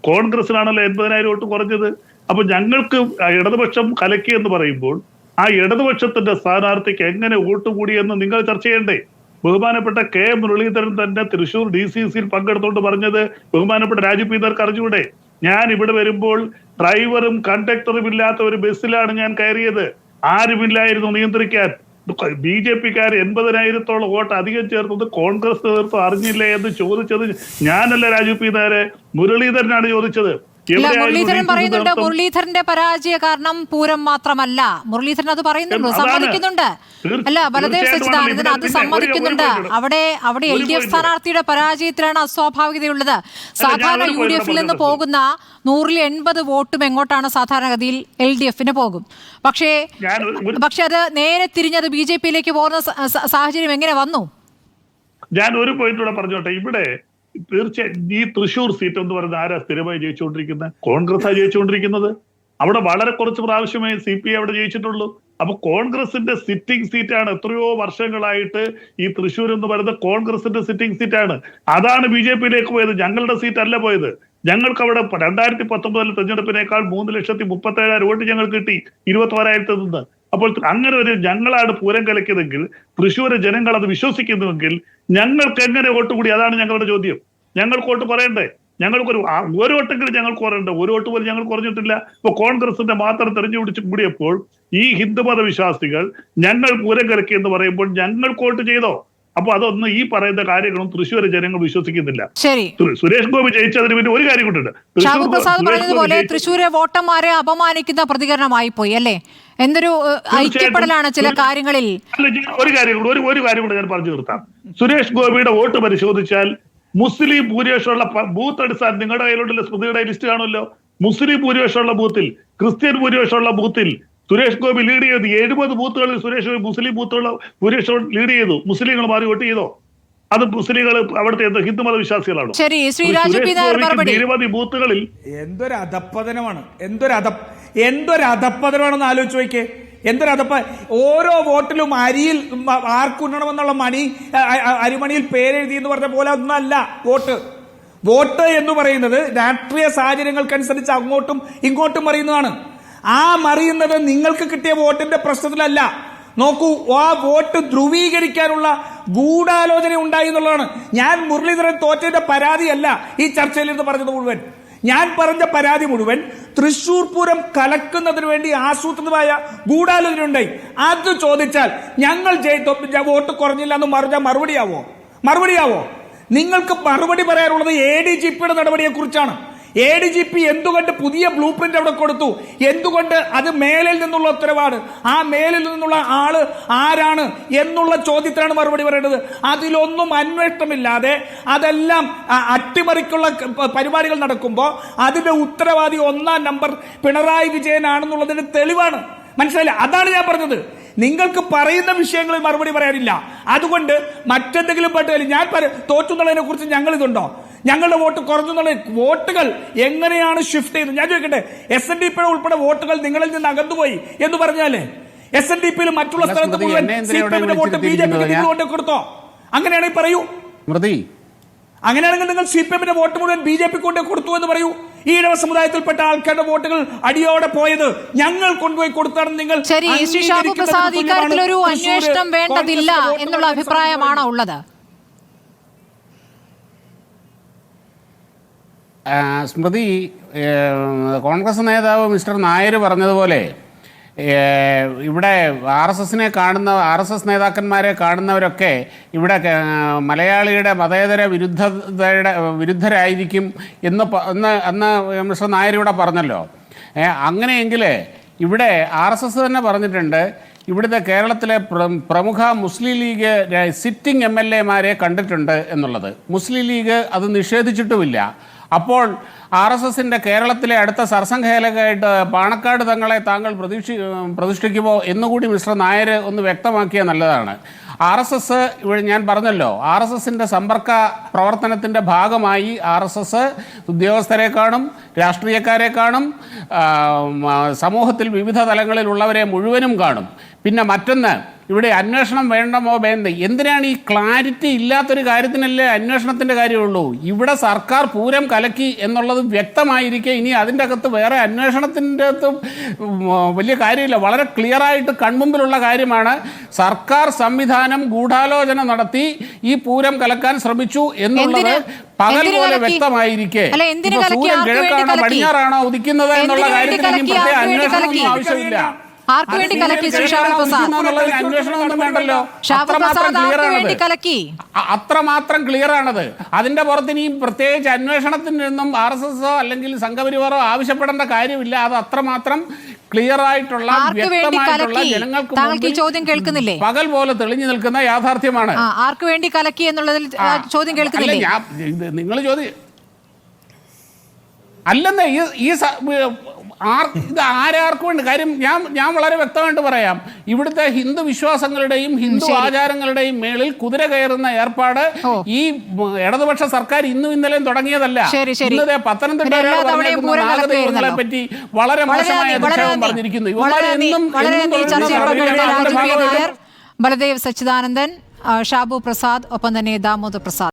കോൺഗ്രസിനാണല്ലോ 80,000 വോട്ട് കുറഞ്ഞത്. അപ്പൊ ഞങ്ങൾക്ക് ഇടതുപക്ഷം കലക്കി എന്ന് പറയുമ്പോൾ ആ ഇടതുപക്ഷത്തിന്റെ സ്ഥാനാർത്ഥിക്ക് എങ്ങനെ വോട്ട് കൂടിയെന്ന് നിങ്ങൾ ചർച്ച ചെയ്യണ്ടേ? ബഹുമാനപ്പെട്ട K മുരളീധരൻ തന്നെ തൃശൂർ DCCയിൽ പങ്കെടുത്തുകൊണ്ട് പറഞ്ഞത് ബഹുമാനപ്പെട്ട രാജു പി നായർക്ക് അറിഞ്ഞൂടെ? ഞാൻ ഇവിടെ വരുമ്പോൾ ഡ്രൈവറും കണ്ടക്ടറും ഇല്ലാത്ത ഒരു ബസ്സിലാണ് ഞാൻ കയറിയത്. ആരുമില്ലായിരുന്നു നിയന്ത്രിക്കാൻ. BJP-ക്കാർ 80,000-ഓളം വോട്ട് അധികം ചേർത്തത് കോൺഗ്രസ് നേതൃത്വം അറിഞ്ഞില്ലേ എന്ന് ചോദിച്ചത് ഞാനല്ല, രാജു പി നായരെ, മുരളീധരനാണ് ചോദിച്ചത്. മുരളീധരൻ പറയുന്നുണ്ട് മുരളീധരന്റെ പരാജയ കാരണം പൂരം മാത്രമല്ല. മുരളീധരൻ അത് പറയുന്നുണ്ട്, സമ്മതിക്കുന്നുണ്ട്. അല്ല, ബലദേവ് സച്ചിദാനന്ദൻ അത് സമ്മതിക്കുന്നുണ്ട്. അവിടെ LDF സ്ഥാനാർത്ഥിയുടെ പരാജയത്തിലാണ് അസ്വാഭാവികതയുള്ളത്. സാധാരണ UDF-ൽ നിന്ന് പോകുന്ന 100-80 വോട്ടും എങ്ങോട്ടാണ് സാധാരണഗതിയിൽ LDF-ന് പോകും. പക്ഷേ അത് നേരെ തിരിഞ്ഞത് BJP-യിലേക്ക് പോകുന്ന സാഹചര്യം എങ്ങനെ വന്നു? ഞാൻ ഒരു പോയിന്റ് കൂടെ പറഞ്ഞോട്ടെ. ഇവിടെ തീർച്ചയായും ഈ തൃശ്ശൂർ സീറ്റ് എന്ന് പറയുന്നത് ആരാ സ്ഥിരമായി ജയിച്ചുകൊണ്ടിരിക്കുന്നത്? കോൺഗ്രസ്സാണ് ജയിച്ചുകൊണ്ടിരിക്കുന്നത്. അവിടെ വളരെ കുറച്ച് പ്രാവശ്യമേ CPI അവിടെ ജയിച്ചിട്ടുള്ളൂ. അപ്പൊ കോൺഗ്രസിന്റെ സിറ്റിംഗ് സീറ്റാണ്. എത്രയോ വർഷങ്ങളായിട്ട് ഈ തൃശ്ശൂർ എന്ന് പറയുന്നത് കോൺഗ്രസിന്റെ സിറ്റിംഗ് സീറ്റാണ്. അതാണ് BJP-യിലേക്ക് പോയത്. ഞങ്ങളുടെ സീറ്റ് അല്ല പോയത്. ഞങ്ങൾക്ക് അവിടെ 2019 തെരഞ്ഞെടുപ്പിനേക്കാൾ 3,37,000 വോട്ട് ഞങ്ങൾ കിട്ടി 21,000 നിന്ന്. അപ്പോൾ അങ്ങനെ ഒരു ഞങ്ങളാണ് പൂരം കലക്കിയതെങ്കിൽ, തൃശ്ശൂരെ ജനങ്ങൾ അത് വിശ്വസിക്കുന്നുവെങ്കിൽ ഞങ്ങൾക്ക് എങ്ങനെ വോട്ട് കൂടി? അതാണ് ഞങ്ങളുടെ ചോദ്യം. ഞങ്ങൾക്ക് വോട്ട് കുറയണ്ടേ? ഞങ്ങൾക്കൊരു ഒരു വോട്ടെങ്കിലും ഞങ്ങൾക്ക് കുറയണ്ടേ? ഒരു വോട്ട് പോലും ഞങ്ങൾ കുറഞ്ഞിട്ടില്ല. ഇപ്പൊ കോൺഗ്രസിന്റെ മാത്രം തെരഞ്ഞെടുപ്പിച്ച് കൂടിയപ്പോൾ ഈ ഹിന്ദുമത വിശ്വാസികൾ ഞങ്ങൾ പൂരം കലക്കി എന്ന് പറയുമ്പോൾ ഞങ്ങൾക്ക് വോട്ട് ചെയ്തോ? അപ്പൊ അതൊന്നും ഈ പറയുന്ന കാര്യങ്ങളും തൃശ്ശൂർ ജനങ്ങൾ വിശ്വസിക്കുന്നില്ല. സുരേഷ് ഗോപി ജയിച്ചതിന് പിന്നെ ഒരു കാര്യം കൊണ്ടുണ്ട്. ഷാബു പ്രസാദ് പറഞ്ഞതുപോലെ തൃശ്ശൂരെ വോട്ടർമാരെ അപമാനിക്കുന്ന പ്രതികരണമായി പോയി അല്ലേ? എന്തൊരു ഐക്യപ്പെടലാണ് ചില കാര്യങ്ങളിൽ. ഒരു കാര്യം കൂടെ ഞാൻ പറഞ്ഞു നിർത്താം. സുരേഷ് ഗോപിയുടെ വോട്ട് പരിശോധിച്ചാൽ മുസ്ലിം ഭൂരിപക്ഷമുള്ള ബൂത്ത് അടിസ്ഥാനം നിങ്ങളുടെ കയ്യിലുള്ള സ്മൃതിയുടെ ലിസ്റ്റ് കാണുമല്ലോ. മുസ്ലിം ഭൂരിപക്ഷമുള്ള ബൂത്തിൽ, ക്രിസ്ത്യൻ ഭൂരിപക്ഷമുള്ള ബൂത്തിൽ സുരേഷ് ഗോപി ലീഡ് ചെയ്തു. 70 ബൂത്തുകളിൽ സുരേഷ് ഗോപി മുസ്ലിം ബൂത്തുള്ള ഭൂരിപക്ഷം ലീഡ് ചെയ്തു. മുസ്ലിങ്ങൾ മാറി വോട്ട് ചെയ്തോ? അത് മുസ്ലിങ്ങൾ അവിടുത്തെ ഹിന്ദുമത വിശ്വാസികളാണോ? നിരവധി ബൂത്തുകളിൽ എന്തൊരു അധപ്പതനമാണ്, എന്തൊരു അധപ്പതനമാണെന്ന് ആലോചിച്ച് നോക്കിയേ. ഓരോ വോട്ടിലും അരിയിൽ ആർക്കുണ്ണണമെന്നുള്ള അരിമണിയിൽ പേരെഴുതി എന്ന് പറഞ്ഞ പോലെ ഒന്നല്ല വോട്ട് എന്ന് പറയുന്നത് രാഷ്ട്രീയ സാഹചര്യങ്ങൾക്കനുസരിച്ച് അങ്ങോട്ടും ഇങ്ങോട്ടും മറിയുന്നതാണ്. ആ മറിയുന്നത് നിങ്ങൾക്ക് കിട്ടിയ വോട്ടിന്റെ പ്രശ്നത്തിലല്ല. നോക്കൂ, ആ വോട്ട് ധ്രുവീകരിക്കാനുള്ള ഗൂഢാലോചന ഉണ്ടായി എന്നുള്ളതാണ്. ഞാൻ മുരളീധരൻ തോറ്റയുടെ പരാതിയല്ല ഈ ചർച്ചയിൽ നിന്ന് പറഞ്ഞത് മുഴുവൻ. ഞാൻ പറഞ്ഞ പരാതി മുഴുവൻ തൃശൂർ പൂരം കലക്കുന്നതിന് വേണ്ടി ആസൂത്രിതമായ ഗൂഢാലോചന ഉണ്ടായി. അത് ചോദിച്ചാൽ ഞങ്ങൾ വോട്ട് കുറഞ്ഞില്ല എന്ന് മറുപടിയാവോ? നിങ്ങൾക്ക് മറുപടി പറയാനുള്ളത് ADGP-യുടെ നടപടിയെ കുറിച്ചാണ്. ADGP എന്തുകൊണ്ട് പുതിയ ബ്ലൂ പ്രിന്റ് അവിടെ കൊടുത്തു? എന്തുകൊണ്ട് അത് മേലിൽ നിന്നുള്ള ഉത്തരവാണ്? ആ മേലിൽ നിന്നുള്ള ആള് ആരാണ് എന്നുള്ള ചോദ്യത്തിനാണ് മറുപടി പറയേണ്ടത്. അതിലൊന്നും അന്വേഷണമില്ലാതെ അതെല്ലാം അട്ടിമറിക്കുള്ള പരിപാടികൾ നടക്കുമ്പോൾ അതിന്റെ ഉത്തരവാദി 1-ാം നമ്പർ പിണറായി വിജയനാണെന്നുള്ളതിന് തെളിവാണ്. മനസ്സിലായില്ല? അതാണ് ഞാൻ പറഞ്ഞത്. നിങ്ങൾക്ക് പറയുന്ന വിഷയങ്ങളിൽ മറുപടി പറയാനില്ല. അതുകൊണ്ട് മറ്റെന്തെങ്കിലും പറ്റില്ല. ഞാൻ തോറ്റുന്നുള്ളതിനെ കുറിച്ച് ഞങ്ങൾ ഇതുണ്ടോ? ഞങ്ങളുടെ വോട്ട് കുറഞ്ഞെന്നുള്ള വോട്ടുകൾ എങ്ങനെയാണ് ഷിഫ്റ്റ് ചെയ്തത്? ഞാൻ ചോദിക്കട്ടെ, SNDP-യുടെ ഉൾപ്പെടെ വോട്ടുകൾ നിങ്ങളിൽ നിന്ന് അകന്നുപോയി എന്ന് പറഞ്ഞാലേ SNDP-യിൽ മറ്റുള്ള സ്ഥലത്ത് മുഴുവൻ CPM-ന്റെ വോട്ട് BJP-ക്ക് നിങ്ങൾ കൊണ്ട് കൊടുത്തോ? അങ്ങനെയാണെങ്കിൽ പറയൂ. അങ്ങനെയാണെങ്കിൽ നിങ്ങൾ CPM-ന്റെ വോട്ട് മുഴുവൻ BJP-ക്ക് കൊണ്ട് കൊടുത്തു എന്ന് പറയൂ. ഈഴവ സമുദായത്തിൽപ്പെട്ട ആൾക്കാരുടെ വോട്ടുകൾ അടിയോടെ പോയത് ഞങ്ങൾ കൊണ്ടുപോയി കൊടുത്താണ്. നിങ്ങൾ ശ്രീ ഷാബു പ്രസാദ്, ഇക്കാര്യത്തിലൊരു അന്വേഷണം വേണ്ടതില്ല എന്നുള്ള അഭിപ്രായമാണോ ഉള്ളത്? സ്മൃതി, കോൺഗ്രസ് നേതാവ് മിസ്റ്റർ നായർ പറഞ്ഞതുപോലെ ഇവിടെ RSS നേതാക്കന്മാരെ കാണുന്നവരൊക്കെ ഇവിടെ മലയാളിയുടെ മതേതര വിരുദ്ധരായിരിക്കും എന്ന് അന്ന് മിസ്റ്റർ നായർ ഇവിടെ പറഞ്ഞല്ലോ. അങ്ങനെയെങ്കിൽ ഇവിടെ RSS തന്നെ പറഞ്ഞിട്ടുണ്ട്, ഇവിടുത്തെ കേരളത്തിലെ പ്രമുഖ മുസ്ലിം ലീഗ് സിറ്റിംഗ് MLA-മാരെ കണ്ടിട്ടുണ്ട് എന്നുള്ളത്. മുസ്ലിം ലീഗ് അത് നിഷേധിച്ചിട്ടുമില്ല. അപ്പോൾ RSS-ന്റെ കേരളത്തിലെ അടുത്ത സർസംഘചാലകായിട്ട് പാണക്കാട് തങ്ങളെ താങ്കൾ പ്രതിഷ്ഠിക്കുമോ എന്നുകൂടി മിസ്റ്റർ നായർ ഒന്ന് വ്യക്തമാക്കിയാൽ നല്ലതാണ്. RSS ഇവിടെ ഞാൻ പറഞ്ഞല്ലോ, RSS-ന്റെ സമ്പർക്ക പ്രവർത്തനത്തിൻ്റെ ഭാഗമായി RSS ഉദ്യോഗസ്ഥരെ കാണും, രാഷ്ട്രീയക്കാരെ കാണും, സമൂഹത്തിൽ വിവിധ തലങ്ങളിലുള്ളവരെ മുഴുവനും കാണും. പിന്നെ മറ്റൊന്ന്, ഇവിടെ അന്വേഷണം വേണ്ടമോ എന്തിനാണ് ഈ ക്ലാരിറ്റി ഇല്ലാത്തൊരു കാര്യത്തിനല്ലേ അന്വേഷണത്തിൻ്റെ കാര്യമുള്ളൂ. ഇവിടെ സർക്കാർ പൂരം കലക്കി എന്നുള്ളത് വ്യക്തമായിരിക്കെ ഇനി അതിൻ്റെ അകത്ത് വേറെ അന്വേഷണത്തിൻ്റെ അകത്ത് വലിയ കാര്യമില്ല. വളരെ ക്ലിയറായിട്ട് കൺമുമ്പിലുള്ള കാര്യമാണ്. സർക്കാർ സംവിധാനം ഗൂഢാലോചന നടത്തി ഈ പൂരം കലക്കാൻ ശ്രമിച്ചു എന്നുള്ളത് പകൽ പോലെ വ്യക്തമായിരിക്കെ സൂര്യൻ കിഴക്കാണോ പടിഞ്ഞാറാണോ ഉദിക്കുന്നത് എന്നുള്ള കാര്യത്തിൽ ഇനി പ്രത്യേക അന്വേഷണമൊന്നും ആവശ്യമില്ല. ആർക്ക് വേണ്ടി കലക്കി ശ്രീ ഷാബു പ്രസാദ്? അന്വേഷണമൊന്നും വേണ്ടല്ലോ. ഷാബു പ്രസാദ് ആർക്ക് വേണ്ടി കലക്കി? അത്രമാത്രം ക്ലിയർ ആണത്. അതിന്റെ പുറത്ത് ഇനി പ്രത്യേകിച്ച് അന്വേഷണത്തിൽ നിന്നും RSSO അല്ലെങ്കിൽ സംഘപരിവാറോ ആവശ്യപ്പെടേണ്ട കാര്യമില്ല. അത് അത്രമാത്രം ക്ലിയർ ആയിട്ടുള്ള വ്യക്തമായിട്ടുള്ള ജനങ്ങൾക്ക് താങ്കൾക്ക് ഈ ചോദ്യം കേൾക്കുന്നില്ലേ? പകൽ പോലെ തെളിഞ്ഞു നിൽക്കുന്ന യാഥാർത്ഥ്യമാണ്. ആർക്ക് വേണ്ടി കലക്കി എന്നുള്ളതിൽ ചോദ്യം കേൾക്കുന്നില്ലേ? നിങ്ങൾ ചോദ്യം അല്ലെന്നേ ഇത് ആരാർക്കും വേണ്ടി കാര്യം ഞാൻ വളരെ വ്യക്തമായിട്ട് പറയാം. ഇവിടുത്തെ ഹിന്ദു വിശ്വാസങ്ങളുടെയും ഹിന്ദു ആചാരങ്ങളുടെയും മേളിൽ കുതിര കയറുന്ന ഏർപ്പാട് ഈ ഇടതുപക്ഷ സർക്കാർ ഇന്നും ഇന്നലെയും തുടങ്ങിയതല്ല. ഇന്നത്തെ പത്തനംതിട്ടയെ പറ്റി വളരെ മോശമായ അധിക്ഷേപം പറഞ്ഞിരിക്കുന്നു. ബലദേവ് സച്ചിദാനന്ദൻ, ഷാബു പ്രസാദ്, ഒപ്പം തന്നെ ദാമോദർ പ്രസാദ്.